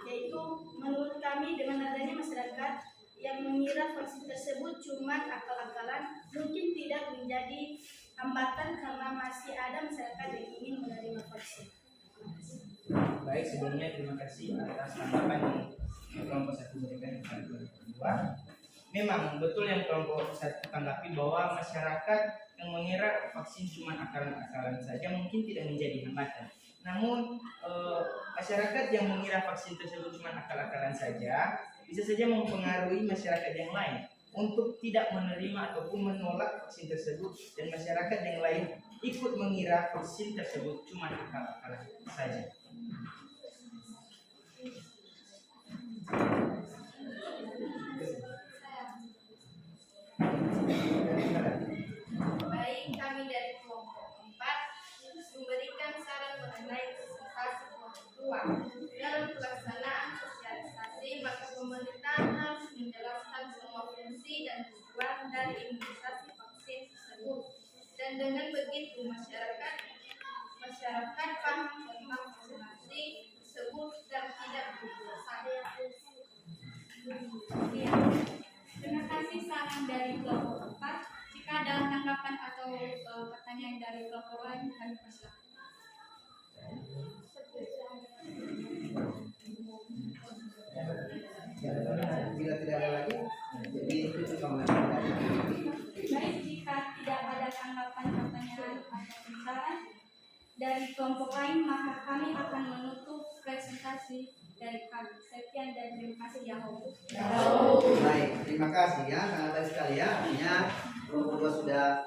yaitu menurut kami dengan adanya masyarakat yang mengira vaksin tersebut cuma akal-akalan mungkin tidak menjadi hambatan karena masih ada masyarakat yang ingin menerima vaksin. Baik, sebelumnya terima kasih atas tanggapan yang kelompok 1 berikan kepada kelompok 2. Memang betul yang kelompok 1 tanggapi bahwa masyarakat yang mengira vaksin cuma akalan-akalan saja mungkin tidak menjadi hambatan. Namun masyarakat yang mengira vaksin tersebut cuma akal-akalan saja bisa saja mempengaruhi masyarakat yang lain untuk tidak menerima ataupun menolak vaksin tersebut, dan masyarakat yang lain ikut mengira vaksin tersebut cuma akal-akalan saja. Baik, kami dari kelompok 4 memberikan saran mengenai presentasi kelompok 2. Dalam pelaksanaan sosialisasi, maka pemerintah harus menjelaskan semua fungsi dan tujuan dari imunisasi vaksin tersebut. Dan dengan begitu masyarakat paham tentang vaksinasi tersebut dan tidak berdosa. Terima kasih saran dari kelompok 4. Jika ada tanggapan atau pertanyaan dari kelompok lain, kami persilakan. Bila tidak ada lagi, jadi itu cuma Baik, jika tidak ada tanggapan, pertanyaan atau saran dari kelompok lain, maka kami akan menutup presentasi dari kami. Sekian dan terima kasih ya Allah. Baik, terima kasih ya, sangat baik sekali ya. Artinya kelompok 2 sudah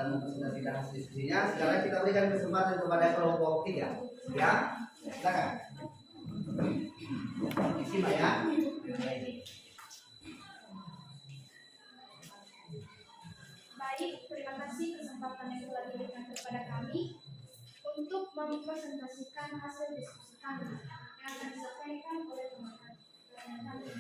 mempresentasikan hasil diskusinya. Sekarang kita berikan kesempatan kepada kelompok 3. Ya, silakan. Isi Mbak ya. Baik, terima kasih kesempatan yang telah diberikan kepada kami untuk mempresentasikan hasil diskusi kami yang akan disampaikan oleh teman-teman kami.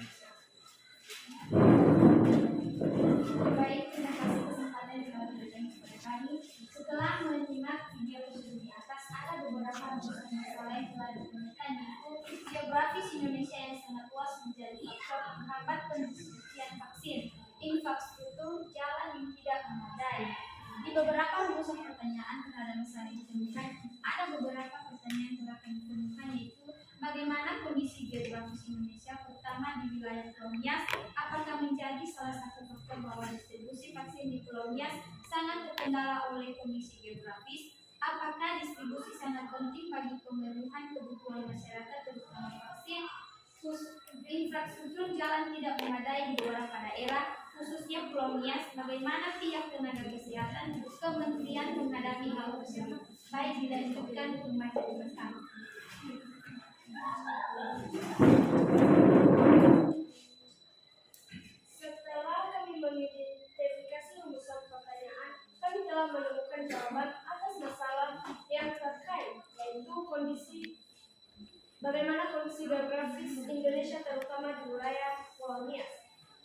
Baik, terima kasih kesempatan yang telah diberikan kepada kami. Setelah menyimak video tersebut di atas, ada beberapa masalah yang telah ditemukan, yaitu geografis Indonesia yang sangat luas menjadi penghambat pendistribusian vaksin. Infrastruktur kondisi geografis Indonesia, terutama di wilayah Pulau Nias, apakah menjadi salah satu faktor bahwa distribusi vaksin di Pulau Nias sangat terkendala oleh kondisi geografis? Apakah distribusi sangat penting bagi pemenuhan kebutuhan masyarakat terutama vaksin? Infrastruktur jalan tidak memadai di beberapa daerah, khususnya Pulau Nias. Bagaimana pihak tenaga kesehatan Kementerian menghadapi hal tersebut? Baik, dilanjutkan pembahasan bersama. Setelah kami mengidentifikasi rumusan pertanyaan, kami telah menemukan jawaban atas masalah yang terkait, yaitu bagaimana kondisi geografis Indonesia terutama di wilayah Pulau Nias.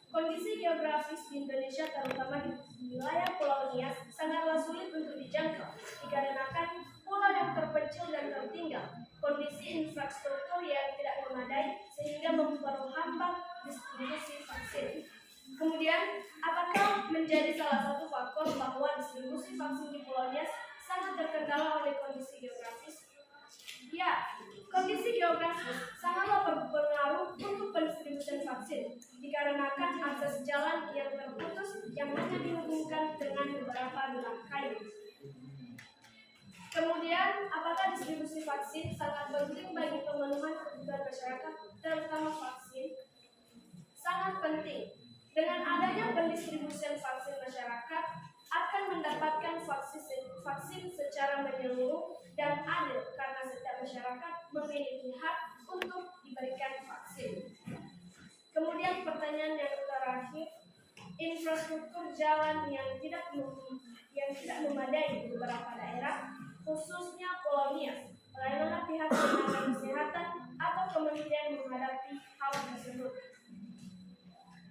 Kondisi geografis di Indonesia terutama di wilayah Pulau Nias sangatlah sulit untuk dijangkau dikarenakan pulau yang terpencil dan tertinggal, kondisi infrastruktur yang tidak memadai sehingga memperhambat distribusi vaksin. Kemudian, apakah menjadi salah satu faktor bahwa distribusi vaksin di Pulau Nias sangat terkendala oleh kondisi geografis? Ya, kondisi geografis sangatlah berpengaruh untuk pendistribusian vaksin dikarenakan akses jalan yang terputus yang hanya dihubungkan dengan beberapa bilah kayu. Kemudian, apakah distribusi vaksin sangat penting bagi pemenuhan kebutuhan masyarakat, terutama vaksin? Sangat penting. Dengan adanya pendistribusian vaksin, masyarakat akan mendapatkan vaksin secara menyeluruh dan adil karena setiap masyarakat memiliki hak untuk diberikan vaksin. Kemudian pertanyaan yang terakhir, infrastruktur jalan yang tidak memadai di beberapa daerah, khususnya Pulau Nias. Bagaimana pihak tenaga kesehatan atau kementerian menghadapi hal tersebut?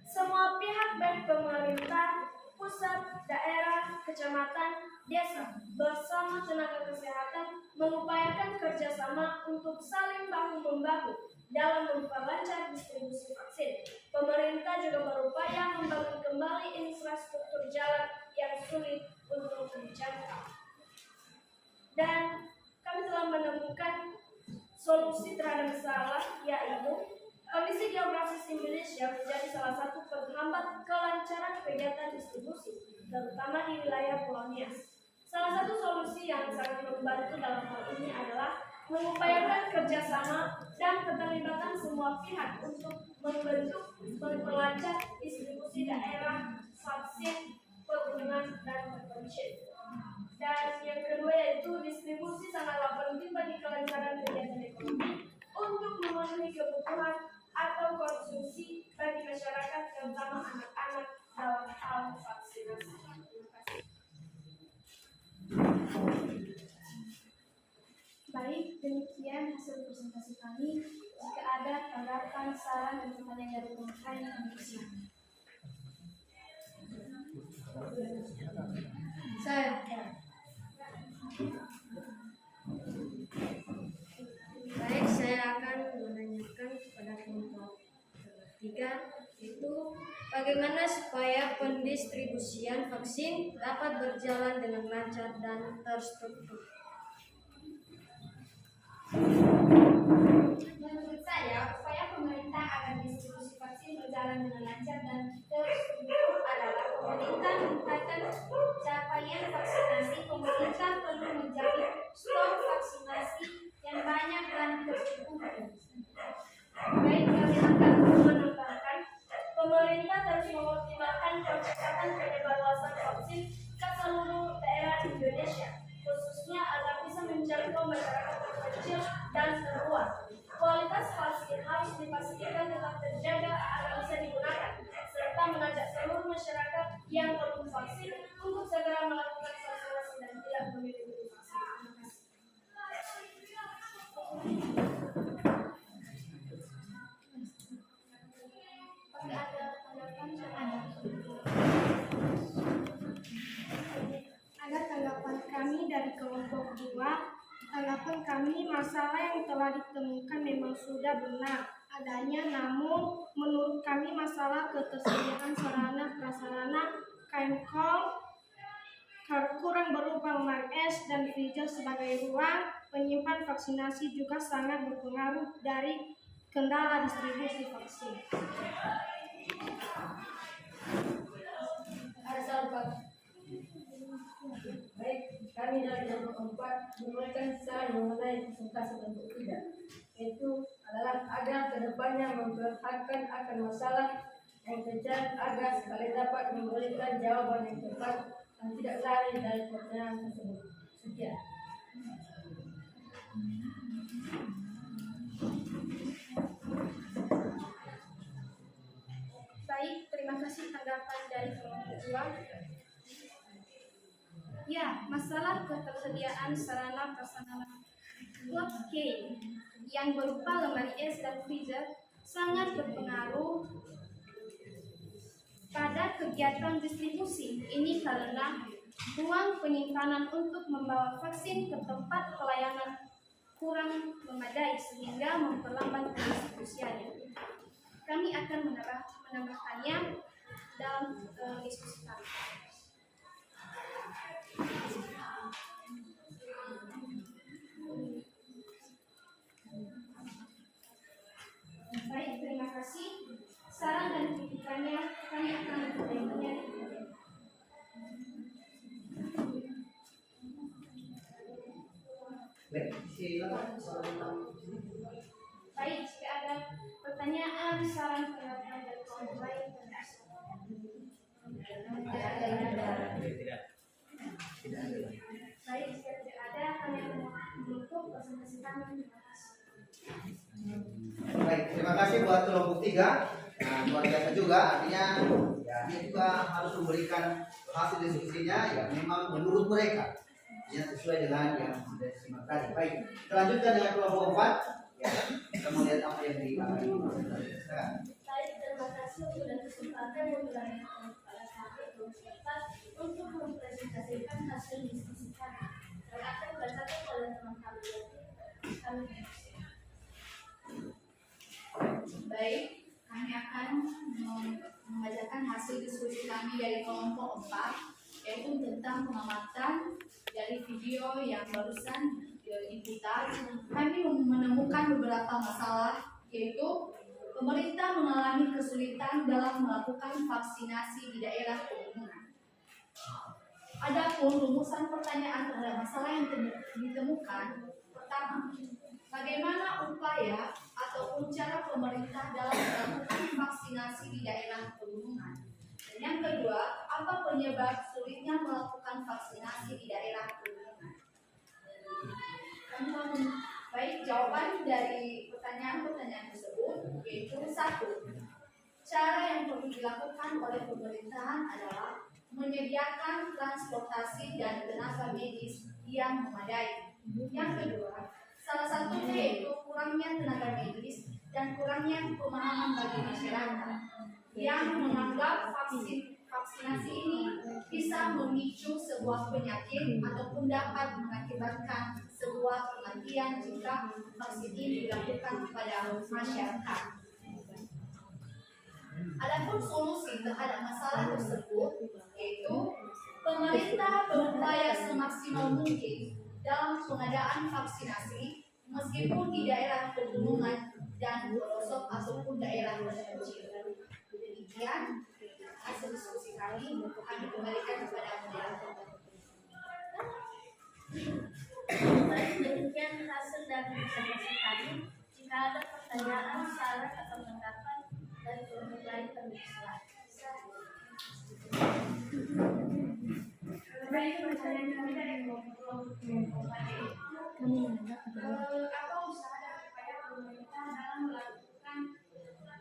Semua pihak baik pemerintah, pusat, daerah, kecamatan, desa bersama tenaga kesehatan mengupayakan kerjasama untuk saling bahu-membahu dalam memperlancar distribusi vaksin. Pemerintah juga berupaya membangun kembali infrastruktur jalan yang sulit untuk dijangkau. Dan kami telah menemukan solusi terhadap masalah, yaitu kondisi geografis Indonesia menjadi salah satu penghambat kelancaran kegiatan distribusi, terutama di wilayah Pulau Nias. Salah satu solusi yang sangat membantu dalam hal ini adalah mengupayakan kerjasama dan keterlibatan semua pihak untuk memperlancar distribusi daerah vaksin, pegunungan, dan terpencil. Dan yang kedua yaitu distribusi sangatlah penting bagi kelancaran kegiatan ekonomi untuk memenuhi kebutuhan atau konsumsi bagi masyarakat, terutama anak-anak dalam hal vaksinasi. Baik, demikian hasil presentasi kami. Jika ada tanggapan, saran, dan pertanyaan dari pemerintah, kami persilakan. Baik, saya akan menanyakan kepada kelompok ketiga, yaitu bagaimana supaya pendistribusian vaksin dapat berjalan dengan lancar dan terstruktur. Menurut saya, upaya pemerintah agar distribusi vaksin berjalan dengan lancar dan terstruktur adalah pemerintah meningkatkan capaian vaksinasi. Pemerintah perlu menjamin stok vaksinasi yang banyak dan tercukupi. Baik, kami akan menambahkan, pemerintah terus mengoptimalkan percepatan penyebaran vaksin ke seluruh daerah Indonesia, khususnya agar bisa menjangkau masyarakat terkecil dan terluar. Kualitas vaksin harus dipastikan tetap terjaga agar bisa digunakan, serta mengajak seluruh masyarakat yang perlu vaksin untuk segera melakukan vaksinasi dan tidak memilih vaksin. Ada tanggapan kami dari kelompok 2. Tanggapan kami, masalah yang telah ditemukan memang sudah benar adanya, namun menurut kami masalah ketersediaan sarana prasarana KMKOL kurang berupa lemari es dan freezer sebagai ruang penyimpan vaksinasi juga sangat berpengaruh dari kendala distribusi vaksin. Ada salah Pak. Baik, kami dari kelompok 4 memberikan saran mengenai presentasi bentuk 3, yaitu adalah agar kedepannya memperhatikan akan masalah yang terjadi agar sekali dapat memberikan jawaban yang tepat dan tidak lari dari pertanyaan tersebut. Sekian. Baik, terima kasih tanggapan dari kelompok 2. Ya, masalah ketersediaan sarana prasarana Blok K yang berupa lemari es dan freezer sangat berpengaruh pada kegiatan distribusi ini karena ruang penyimpanan untuk membawa vaksin ke tempat pelayanan kurang memadai sehingga memperlambat pendistribusiannya. Kami akan menambahkannya dalam diskusi kami. Baik, terima kasih. Saran dan kritikannya kami akan menerimanya. Baik, jika ada pertanyaan, saran, pendapat dari kelompok lain, baik, jika tidak ada, kami akan menutup presentasi kami. Terima kasih. Baik, terima kasih buat kelompok 3. Nah, luar biasa juga, artinya ya ini juga harus memberikan hasil diskusinya ya memang menurut mereka yang sesuai dengan yang sudah disimak tadi. Baik, kita lanjutkan dengan kelompok 4. Ya, kita mau lihat apa yang dikatakan. Baik, terima kasih sudah kesempatan memberikan kepada kami untuk mempresentasikan hasil diskusi kami. Dan akan dibacakan oleh teman kami. Baik, kami akan membacakan hasil diskusi kami dari kelompok 4, yaitu tentang pengamatan dari video yang barusan diputar. Kami menemukan beberapa masalah, yaitu pemerintah mengalami kesulitan dalam melakukan vaksinasi di daerah pegunungan. Adapun rumusan pertanyaan terhadap masalah yang ditemukan, pertama, bagaimana upaya ataupun cara pemerintah dalam melakukan vaksinasi di daerah pegunungan? Dan yang kedua, apa penyebab sulitnya melakukan vaksinasi di daerah pegunungan? Baik, jawaban dari pertanyaan-pertanyaan tersebut yaitu 1. Cara yang perlu dilakukan oleh pemerintahan adalah menyediakan transportasi dan tenaga medis yang memadai. Yang kedua, salah satunya yaitu kurangnya tenaga medis dan kurangnya pemahaman bagi masyarakat yang menganggap vaksinasi ini bisa memicu sebuah penyakit ataupun dapat mengakibatkan sebuah kematian jika vaksin ini dilakukan kepada masyarakat. Adapun solusi terhadap masalah tersebut yaitu pemerintah berupaya semaksimal mungkin dalam pengadaan vaksinasi meskipun di daerah pegunungan dan pelosok ataupun daerah terpencil. Demikian hasil diskusi kami kembalikan kepada moderator. Baik, demikian hasil dari presentasi kami. Jika ada pertanyaan, saran atau pendapat dari kelompok lain, kami Baik, pertanyaan kami dari kelompok apa usaha dan upaya pemerintah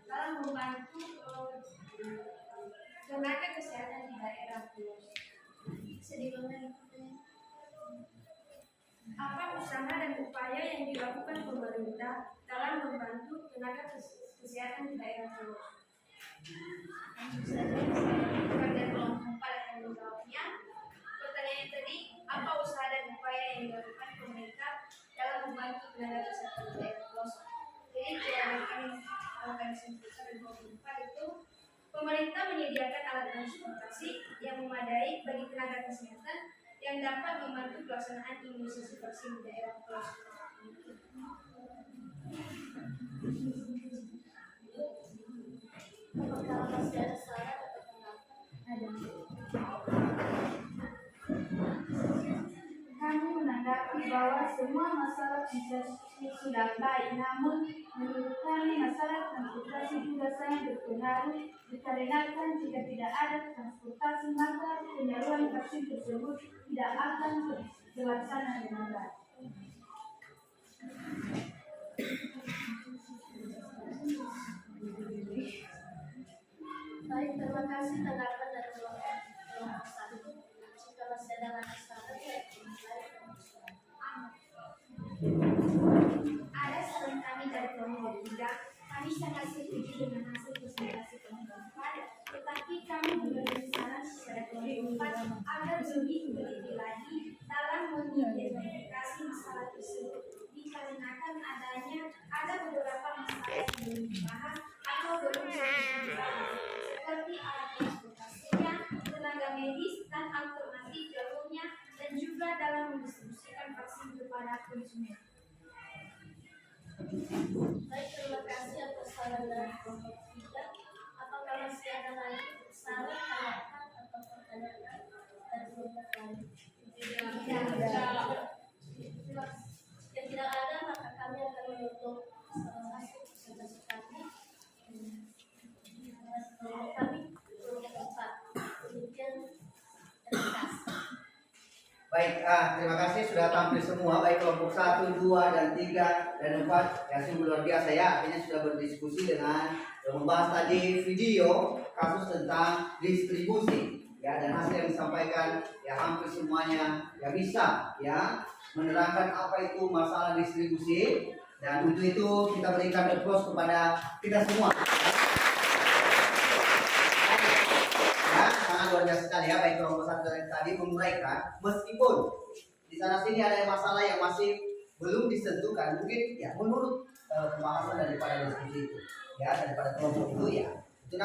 dalam membantu tenaga kesehatan di daerah pelosok? Apa usaha dan upaya yang dilakukan pemerintah dalam membantu tenaga kesehatan di daerah pelosok? Bagian kelompok 4 akan menjawabnya. Pertanyaan tadi, apa usaha dan upaya yang dilakukan pemerintah dalam membantu tenaga kesehatan di daerah pelosok? Jadi jawaban kami akan simpulkan dari kelompok 4 itu pemerintah menyediakan alat transportasi yang memadai bagi tenaga kesehatan yang dapat membantu pelaksanaan imunisasi vaksin di daerah pelosok. bahwa semua masalah sudah baik, namun menurut kami masalah transportasi juga sangat berpengaruh dikarenakan jika tidak ada transportasi maka penyaluran vaksin tersebut tidak akan terlaksana dengan baik. Baik, terima kasih tanggapan dari kelompok 1. Jika masih ada masalah, Ada saran kami dari kelompok 3. Kami sangat setuju dengan hasil presentasi kelompok 4, tetapi kami memberi saran secara kelompok 4 agar lebih teliti lagi dalam mengidentifikasi masalah tersebut, dikarenakan ada beberapa masalah yang belum dibahas atau belum dibahas, seperti alat transportasinya, tenaga medis dan alternatif jalurnya, dan juga dalam mendistribusikan vaksin kepada konsumen. baik, terima kasih atas saran dari kelompok 3. Apakah masih ada lagi saran, tanggapan, atau pertanyaan dari kelompok lain? Jika tidak ada, maka kami akan menutup hasil presentasi kami. Kelompok kami, kelompok 4. Demikian, terima kasih. Baik, terima kasih sudah tampil semua, baik kelompok 1, 2, dan 3, dan 4. Ya, sungguh luar biasa ya, artinya sudah berdiskusi dengan membahas tadi video kasus tentang distribusi. Ya, dan hasil yang disampaikan ya hampir semuanya ya bisa ya menerangkan apa itu masalah distribusi, dan untuk itu kita berikan applause kepada kita semua. Ya, sangat luar biasa sekali ya, baik kelompok 1 dan tadi menguraikan meskipun di sana sini ada masalah yang masih belum disentuhkan, mungkin ya menurut pembahasan daripada diskusi itu ya, daripada kelompok itu ya itu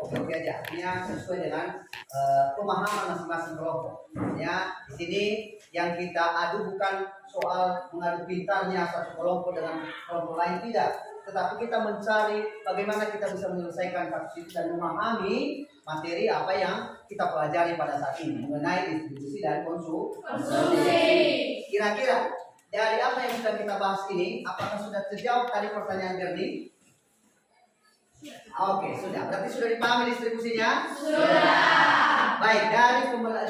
oke aja, artinya sesuai dengan pemahaman masing-masing kelompok. Ya, di sini yang kita adu bukan soal mengadu pintarnya satu kelompok dengan kelompok lain, tidak, tetapi kita mencari bagaimana kita bisa menyelesaikan kasus itu dan memahami materi apa yang kita pelajari pada saat ini mengenai distribusi dan konsumsi. Kira-kira dari apa yang sudah kita bahas ini, apakah sudah terjawab tadi pertanyaan Gerni? Oke, sudah. Berarti sudah dipahami distribusinya? Sudah. Baik,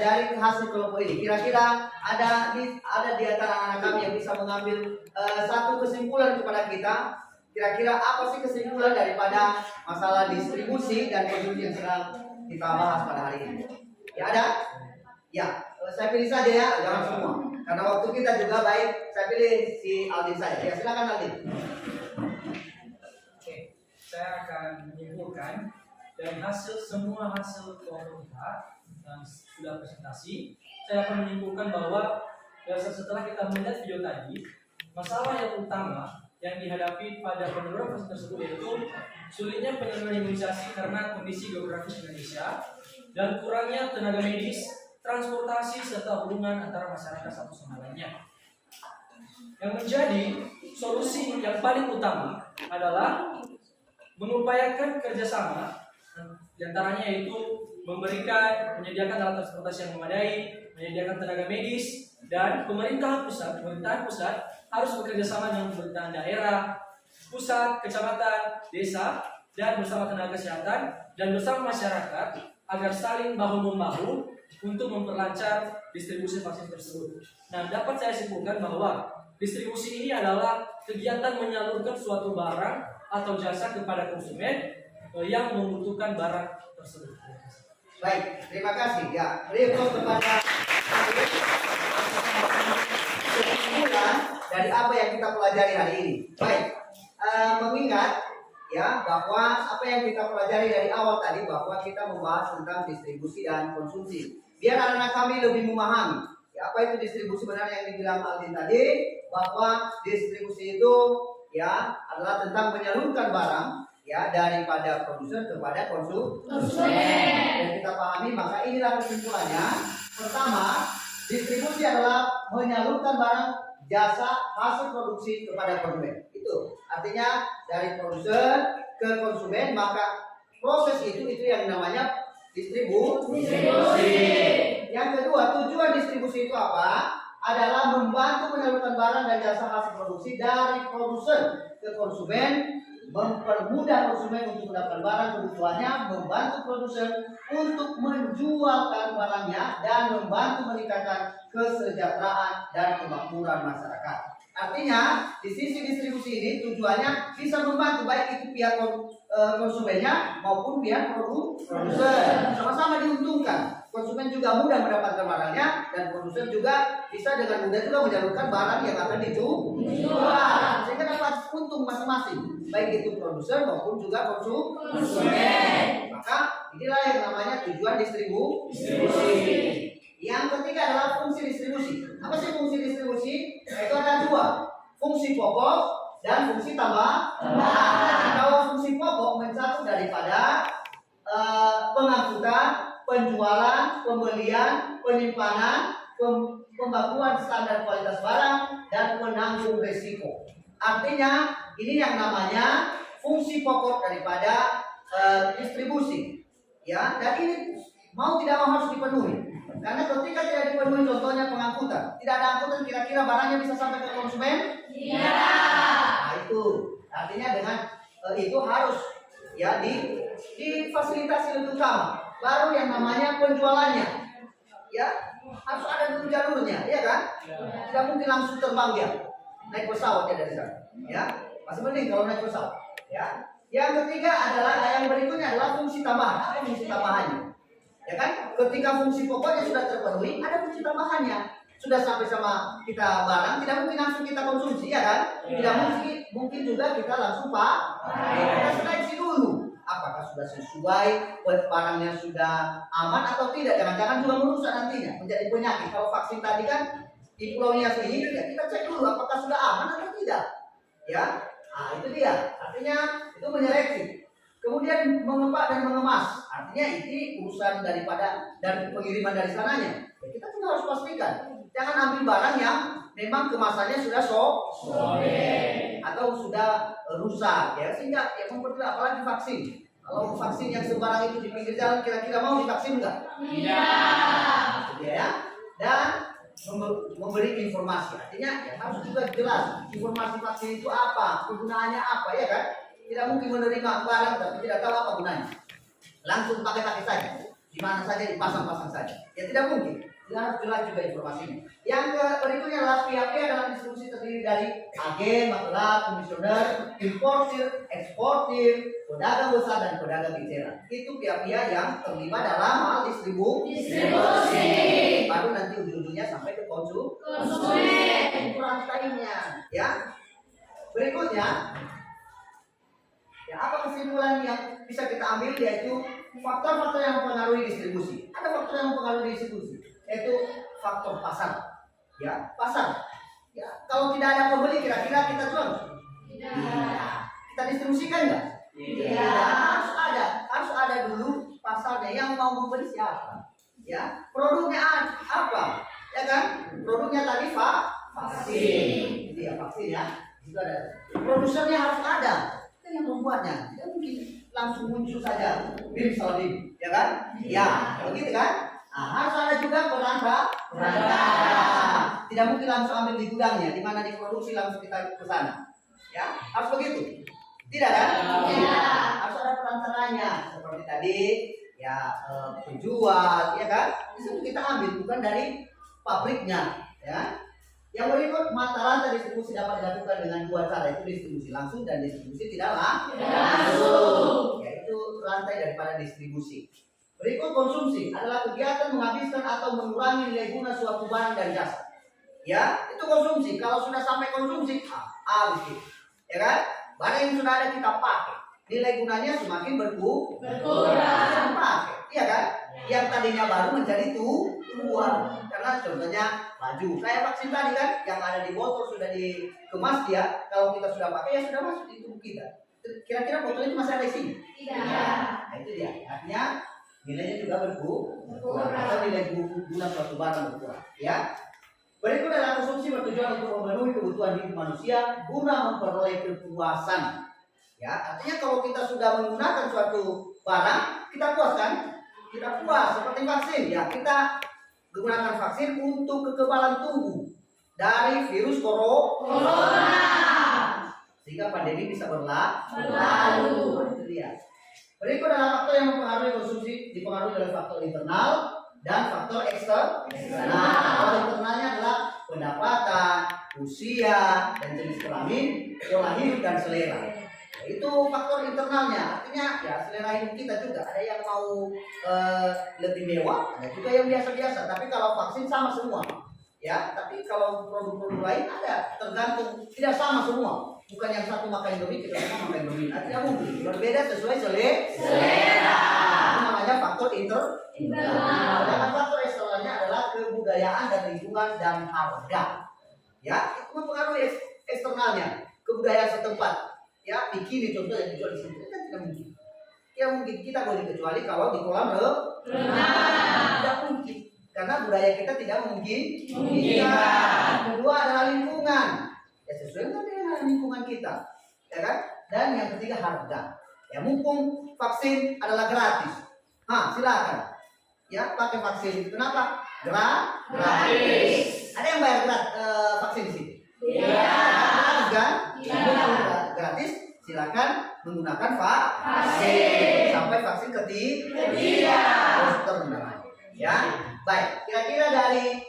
dari hasil kelompok ini, kira-kira ada di antara anak kami yang bisa mengambil satu kesimpulan kepada kita. Kira-kira apa sih kesimpulan daripada masalah distribusi dan konsumsi yang sedang kita bahas pada hari ini? Ya ada? Ya, saya pilih saja ya, jangan semua. Karena waktu kita juga baik, saya pilih si Aldin saja. Ya, silakan Aldin. Saya akan menyimpulkan dari semua hasil kelompok kita yang sudah presentasi, saya akan menyimpulkan bahwa setelah kita melihat video tadi, masalah yang utama yang dihadapi pada penyaluran vaksin tersebut yaitu sulitnya penyaluran imunisasi karena kondisi geografis Indonesia dan kurangnya tenaga medis, transportasi serta hubungan antara masyarakat satu sama lainnya. Yang menjadi solusi yang paling utama adalah mengupayakan kerjasama, diantaranya yaitu menyediakan alat transportasi yang memadai, menyediakan tenaga medis, dan pemerintahan pusat harus bekerja sama dengan pemerintahan daerah, pusat, kecamatan, desa, dan bersama tenaga kesehatan dan bersama masyarakat agar saling bahu-membahu untuk memperlancar distribusi vaksin tersebut. Nah, dapat saya simpulkan bahwa distribusi ini adalah kegiatan menyalurkan suatu barang atau jasa kepada konsumen yang membutuhkan barang tersebut. Baik, terima kasih. Ya, report kepada kesimpulan dari apa yang kita pelajari hari ini. Baik, mengingat ya bahwa apa yang kita pelajari dari awal tadi bahwa kita membahas tentang distribusi dan konsumsi. Biar anak-anak kami lebih memahami ya, apa itu distribusi benar yang dibilang Aldin tadi, bahwa distribusi itu ya adalah tentang menyalurkan barang ya daripada produsen kepada konsumen. Dan kita pahami, maka inilah kesimpulannya. Pertama, distribusi adalah menyalurkan barang, jasa, hasil produksi kepada konsumen. Itu artinya dari produsen ke konsumen, maka proses itu yang namanya distribusi. Yang kedua, tujuan distribusi itu apa? adalah membantu menyalurkan barang dan jasa hasil produksi dari produsen ke konsumen, mempermudah konsumen untuk mendapatkan barang kebutuhannya, membantu produsen untuk menjualkan barangnya, dan membantu meningkatkan kesejahteraan dan kemakmuran masyarakat. Artinya, di sisi distribusi ini tujuannya bisa membantu baik itu pihak konsumennya maupun pihak produsen. Sama-sama diuntungkan. Konsumen juga mudah mendapatkan barangnya, dan produsen juga bisa dengan mudah juga menyalurkan barang yang akan dijual, sehingga dapat untung masing-masing, baik itu produsen maupun juga konsumen. Maka inilah yang namanya tujuan distribusi. Yang ketiga adalah fungsi distribusi. Apa sih fungsi distribusi? Itu ada dua, fungsi pokok dan fungsi tambahan. Kalau fungsi pokok mencakup daripada pengangkutan, penjualan, pembelian, penyimpanan, pembakuan standar kualitas barang, dan penanggung risiko. Artinya ini yang namanya fungsi pokok daripada distribusi, ya. Dan ini mau tidak mau harus dipenuhi. Karena ketika tidak dipenuhi, contohnya pengangkutan, tidak ada angkutan, kira-kira barangnya bisa sampai ke konsumen? Tidak. Nah, itu artinya dengan itu harus ya difasilitasi lebih utama. Baru yang namanya penjualannya, ya harus ada dulu jalurnya, ya kan? Tidak mungkin langsung terbang ya, naik pesawat ya dari sana, ya masih mending kalau naik pesawat, ya. Yang ketiga adalah yang berikutnya adalah fungsi tambahan. Apa fungsi tambahannya? Ya kan? Ketika fungsi pokoknya sudah terpenuhi, ada fungsi tambahannya. Sudah sampai sama kita barang, tidak mungkin langsung kita konsumsi, ya kan? Tidak mungkin juga kita langsung kita seleksi dulu. Apakah sudah sesuai, barangnya sudah aman atau tidak? Jangan-jangan juga merusak nantinya, menjadi penyakit. Kalau vaksin tadi kan di Pulau Nias ini, ya kita cek dulu apakah sudah aman atau tidak. Ya, nah itu dia. Artinya itu menyeleksi. Kemudian mengempak dan mengemas. Artinya ini urusan dan pengiriman dari sananya. Ya, kita juga harus pastikan. Jangan ambil barang yang memang kemasannya sudah sobek atau sudah rusak, ya, sehingga ya memperberat, apalagi vaksin. Kalau vaksin yang sembarang itu di pinggir jalan, kira-kira mau divaksin enggak? Tidak. Ya. Dan memberi informasi, artinya ya harus juga jelas informasi vaksin itu apa, kegunaannya apa, ya kan? Tidak mungkin menerima barang tapi tidak tahu apa gunanya, langsung pakai saja, di mana saja dipasang-pasang saja, ya tidak mungkin. Harus jelas juga informasinya. Yang berikutnya adalah pihak-pihak dalam distribusi terdiri dari agen, maklar, komisioner, importir, eksportir, pedagang besar, dan pedagang eceran. Itu pihak-pihak yang terlibat dalam hal distribusi. Baru nanti ujung-ujungnya sampai ke konsumen. Itu rantainya, ya. Berikutnya, ya apa kesimpulan yang bisa kita ambil, yaitu faktor-faktor yang mempengaruhi distribusi. Ada faktor yang mempengaruhi distribusi, yaitu faktor pasar. Ya, pasar. Ya, kalau tidak ada pembeli, kira-kira kita jual? Tidak. Kita distribusikan enggak? Tidak. Harus ada dulu pasarnya. Yang mau membeli siapa? Ya, produknya apa? Ya kan? Produknya tadi vaksin. Iya, vaksin ya. Itu ada. Produsernya harus ada. Itu yang membuatnya. Tidak mungkin langsung muncul saja. BIM Saudi, ya kan? Ya, begitu kan? Nah, harus ada juga perantara. Tidak mungkin langsung ambil di gudangnya, di mana diproduksi langsung kita ke sana. Ya, harus begitu. Tidak kan? Ya. Harus ada perantaranya, seperti tadi, ya penjual, ya kan? Itu kita ambil bukan dari pabriknya, ya. Yang berikut, mata rantai distribusi dapat dilakukan dengan dua cara, yaitu distribusi langsung dan distribusi tidak langsung. Yaitu rantai daripada distribusi. Berikut konsumsi adalah kegiatan menghabiskan atau mengurangi nilai guna suatu barang dan jasa. Ya, itu konsumsi. Kalau sudah sampai konsumsi, habis itu. Ya kan? Barang yang sudah ada kita pakai. Nilai gunanya semakin berkurang. Pakai. Iya kan? Yang tadinya baru menjadi tua. Karena contohnya baju. Kayak vaksin tadi kan, yang ada di botol sudah dikemas dia. Kalau kita sudah pakai, ya sudah masuk di tubuh kita. Kira-kira botol itu masih ada di sini? Tidak. Nah, itu dia. Artinya nilainya juga berkurang atau nilai guna suatu barang berkurang, ya. Berikut adalah konsumsi bertujuan untuk memenuhi kebutuhan hidup manusia guna memperoleh kepuasan. Ya, artinya kalau kita sudah menggunakan suatu barang, kita puas kan? Kita puas, seperti vaksin. Ya, kita menggunakan vaksin untuk kekebalan tubuh. dari virus corona. Sehingga pandemi bisa berlalu. Itu dia. Berikut adalah faktor yang mempengaruhi konsumsi, dipengaruhi oleh faktor internal dan faktor eksternal. Faktor internalnya adalah pendapatan, usia, dan jenis kelamin, pola hidup dan selera. Itu faktor internalnya, artinya ya selera hidup kita juga. Ada yang mau lebih mewah, ada juga yang biasa-biasa. Tapi kalau vaksin sama semua, ya. Tapi kalau produk-produk lain ada, tergantung, tidak sama semua. Bukan yang satu makan Indomie, kita semua makan Indomie. Tidak mungkin, berbeda sesuai selera. Itu namanya faktor internal. Dan faktor eksternalnya adalah kebudayaan dan lingkungan dan harga. Ya, itu mempengaruhi eksternalnya, kebudayaan setempat. Ya, bikini contoh yang dijual di sini kan tidak mungkin. Tidak mungkin kita boleh kecuali kalau di kolam renang. Tidak mungkin karena budaya kita tidak memungkinkan. Kedua adalah lingkungan. Ya sesuai dengan lingkungan kita, ya kan? Dan yang ketiga harga. Ya mumpung vaksin adalah gratis. Silakan. Ya pakai vaksin. Kenapa? Gratis. Ada yang bayar vaksin di sini? Gratis kan? Gratis, silakan menggunakan vaksin sampai vaksin ketiga. Booster namanya. Ya, baik. Kira-kira dari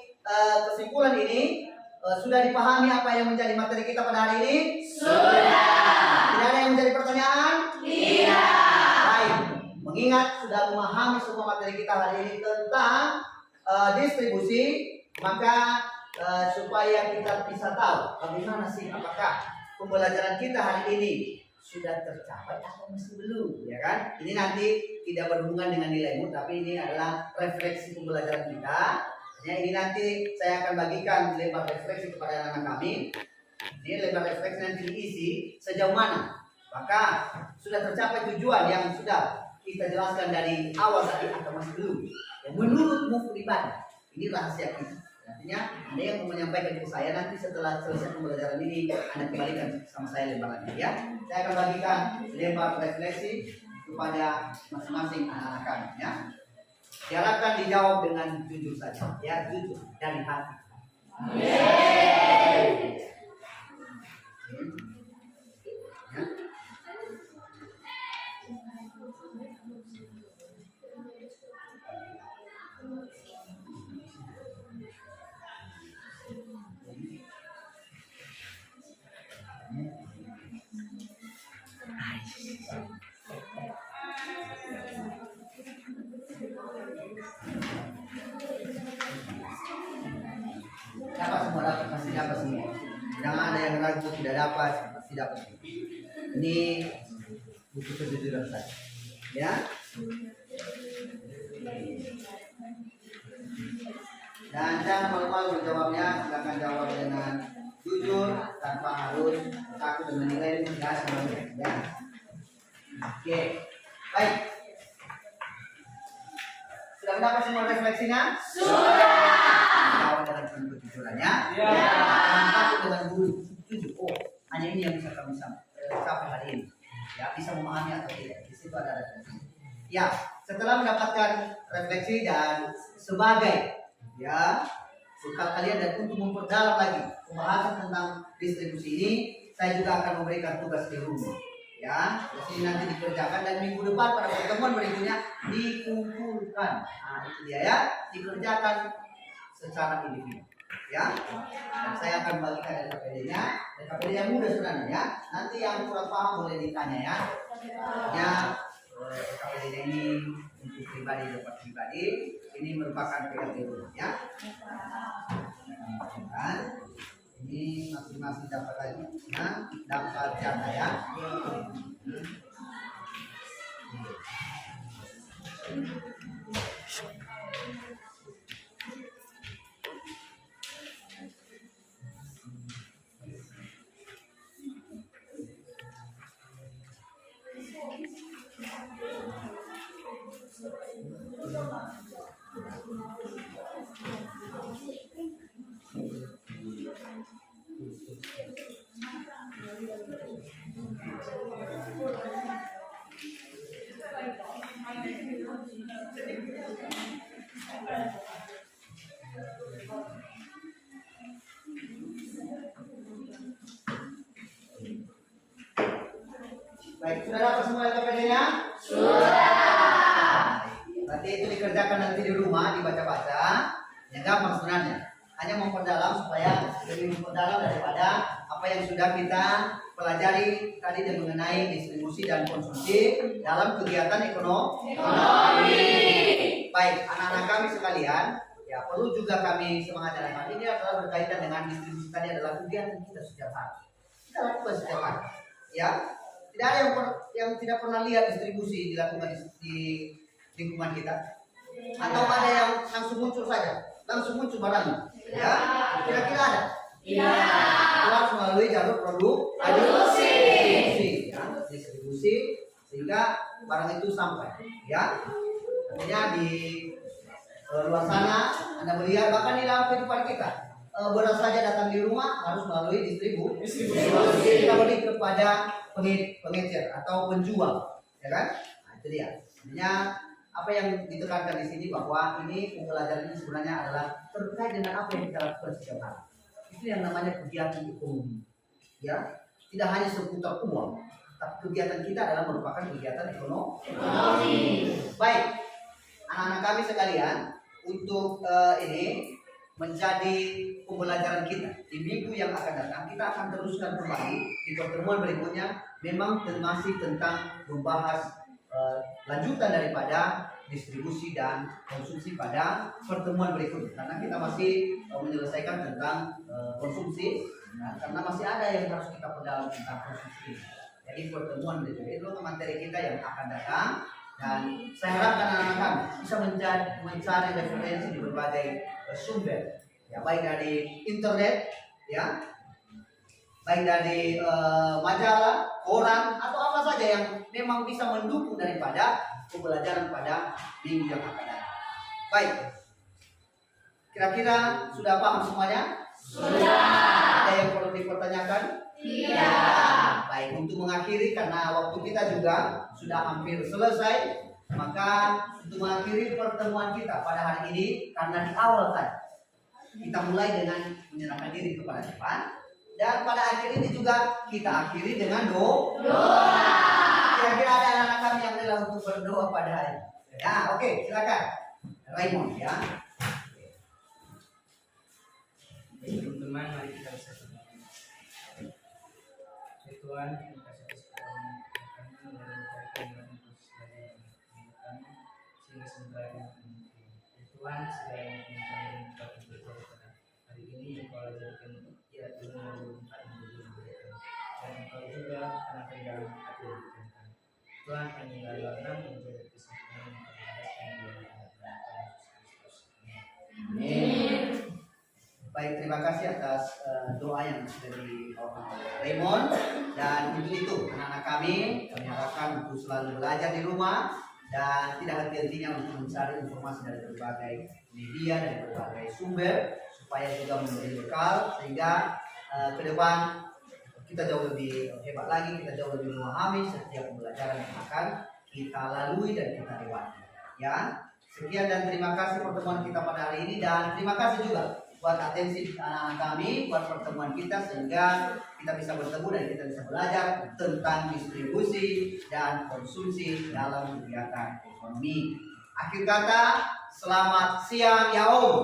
kesimpulan ini sudah dipahami apa yang menjadi materi kita pada hari ini? Sudah. Tidak ada yang menjadi pertanyaan? Tidak. Baik. Mengingat sudah memahami semua materi kita hari ini tentang distribusi, maka supaya kita bisa tahu bagaimana sih apakah pembelajaran kita hari ini sudah tercapai atau masih belum, ya kan? Ini nanti tidak berhubungan dengan nilaimu, tapi ini adalah refleksi pembelajaran kita. Ya, ini nanti saya akan bagikan lembar refleksi kepada anak-anak kami. Ini lembar refleksi nanti diisi sejauh mana, maka sudah tercapai tujuan yang sudah kita jelaskan dari awal tadi atau masih belum. Ya, menurutmu pribadi, ini rahasia kita. Artinya ada yang mau menyampaikan ke saya nanti setelah selesai pembelajaran ini, Anda kembalikan sama saya lembarannya ya. Saya akan bagikan lembar refleksi kepada masing-masing anak-anak kami ya. Diharapkan dijawab dengan jujur saja ya, jujur dari hati. Dapat semua, dapat, pasti dapat semua. Jangan ada yang ragu tidak dapat, pasti dapat. Ini buku kejujuran saya, ya. Dan jangan malu-malu menjawabnya, silakan jawab dengan jujur tanpa harus takut dengan nilai ya semuanya. Ya. Oke, baik. Sudah mendapat semua refleksinya? Sudah. Jawab dengan penuh kejujurannya. Jangan takut dengan guru. Jujur. Oh, hanya ini yang bisa kami capai hari ini. Ya, bisa memahami atau tidak. Di situ ada refleksi. Ya, setelah mendapatkan refleksi dan sebagai ya bekal kalian dan untuk memperdalam lagi pembahasan tentang distribusi ini, saya juga akan memberikan tugas di rumah. Ya, di sini nanti dikerjakan dan minggu depan pada pertemuan berikutnya dikumpulkan. Nah, itu dia ya, dikerjakan secara individu. Ya, dan saya akan bagikan LKPD-nya. LKPD-nya mudah sebenarnya ya. Nanti yang kurang paham boleh ditanya ya. Ya, LKPD-nya ini untuk pribadi dapat pribadi. Ini merupakan PLTU ya. Ini masing-masing dapat lagi, nah, dapat jatah ya. Baik, sudah dapat semua LKPD-nya? Sudah. Berarti itu dikerjakan nanti di rumah, dibaca-baca. Ya gampang sebenarnya. Hanya memperdalam supaya lebih memperdalam daripada apa yang sudah kita pelajari tadi dan mengenai distribusi dan konsumsi dalam kegiatan ekonomi. Baik, anak-anak kami sekalian, ya perlu juga kami semangatkan. Ini adalah berkaitan dengan distribusi tadi adalah kegiatan kita setiap hari. Kita lakukan setiap hari. Ya, tidak ada yang tidak pernah lihat distribusi dilakukan di lingkungan kita. Atau ada yang langsung muncul saja, langsung muncul barangnya. Ya, kira-kira ada? Harus melalui jalur produksi, ya, distribusi sehingga barang itu sampai. Ya, artinya di luar sana Anda melihat bahkan di dalam kehidupan kita beras saja datang di rumah harus melalui distribusi. Kita beri kepada pengecer atau penjual, ya kan? Nah, itu dia. Artinya apa yang ditekankan di sini bahwa ini pembelajaran ini sebenarnya adalah terkait dengan apa yang kita lakukan setiap hari. Itu yang namanya kegiatan ekonomi. Ya, tidak hanya seputar uang, tapi kegiatan kita adalah merupakan kegiatan ekonomi. Baik, anak-anak kami sekalian, untuk ini menjadi pembelajaran kita di minggu yang akan datang, kita akan teruskan kembali di pertemuan berikutnya. Memang masih tentang membahas lanjutan daripada distribusi dan konsumsi pada pertemuan berikutnya, karena kita masih menyelesaikan tentang konsumsi, karena masih ada yang harus kita perdalam tentang konsumsi. Jadi pertemuan berikutnya itu materi kita yang akan datang, dan saya harapkan anak-anak kami bisa mencari referensi di berbagai sumber, ya, baik dari internet, ya, baik dari majalah, koran, atau apa saja yang memang bisa mendukung daripada pembelajaran pada minggu yang akan datang. Baik, kira-kira sudah paham semuanya? Sudah. Ada yang perlu dipertanyakan? Tidak. Baik, untuk mengakhiri karena waktu kita juga sudah hampir selesai, maka untuk mengakhiri pertemuan kita pada hari ini, karena di awal tadi kita mulai dengan menyerahkan diri kepada Tuhan, dan pada akhir ini juga kita akhiri dengan doa. Kira-kira ada anak-anak kami yang rela untuk berdoa pada hari ini? Ya, oke, silakan Raymond, ya. Teman-teman, mari kita bersatu. Tuhan, terima kasih atas pertolongan kami dan proses dari kami sehingga sebentar ini. Tuhan, segala yang kami minta untuk pada hari ini Engkau jadikan ya dunia dan Engkau juga akan dalam hati kami. Tuhan, kami lalu enam menjadi kesempatan yang Amin. Baik, terima kasih atas doa yang sudah dibawakan oleh Raymond. Dan untuk itu anak-anak kami harapkan untuk selalu belajar di rumah dan tidak henti-hentinya untuk mencari informasi dari berbagai media, dari berbagai sumber, supaya juga memberi bekal sehingga ke depan kita jauh lebih hebat lagi, kita jauh lebih memahami setiap pembelajaran yang akan kita lalui dan kita lewati. Ya, sekian dan terima kasih pertemuan kita pada hari ini, dan terima kasih juga buat atensi anak-anak kami buat pertemuan kita sehingga kita bisa bertemu dan kita bisa belajar tentang distribusi dan konsumsi dalam kegiatan ekonomi. Akhir kata, selamat siang ya Om.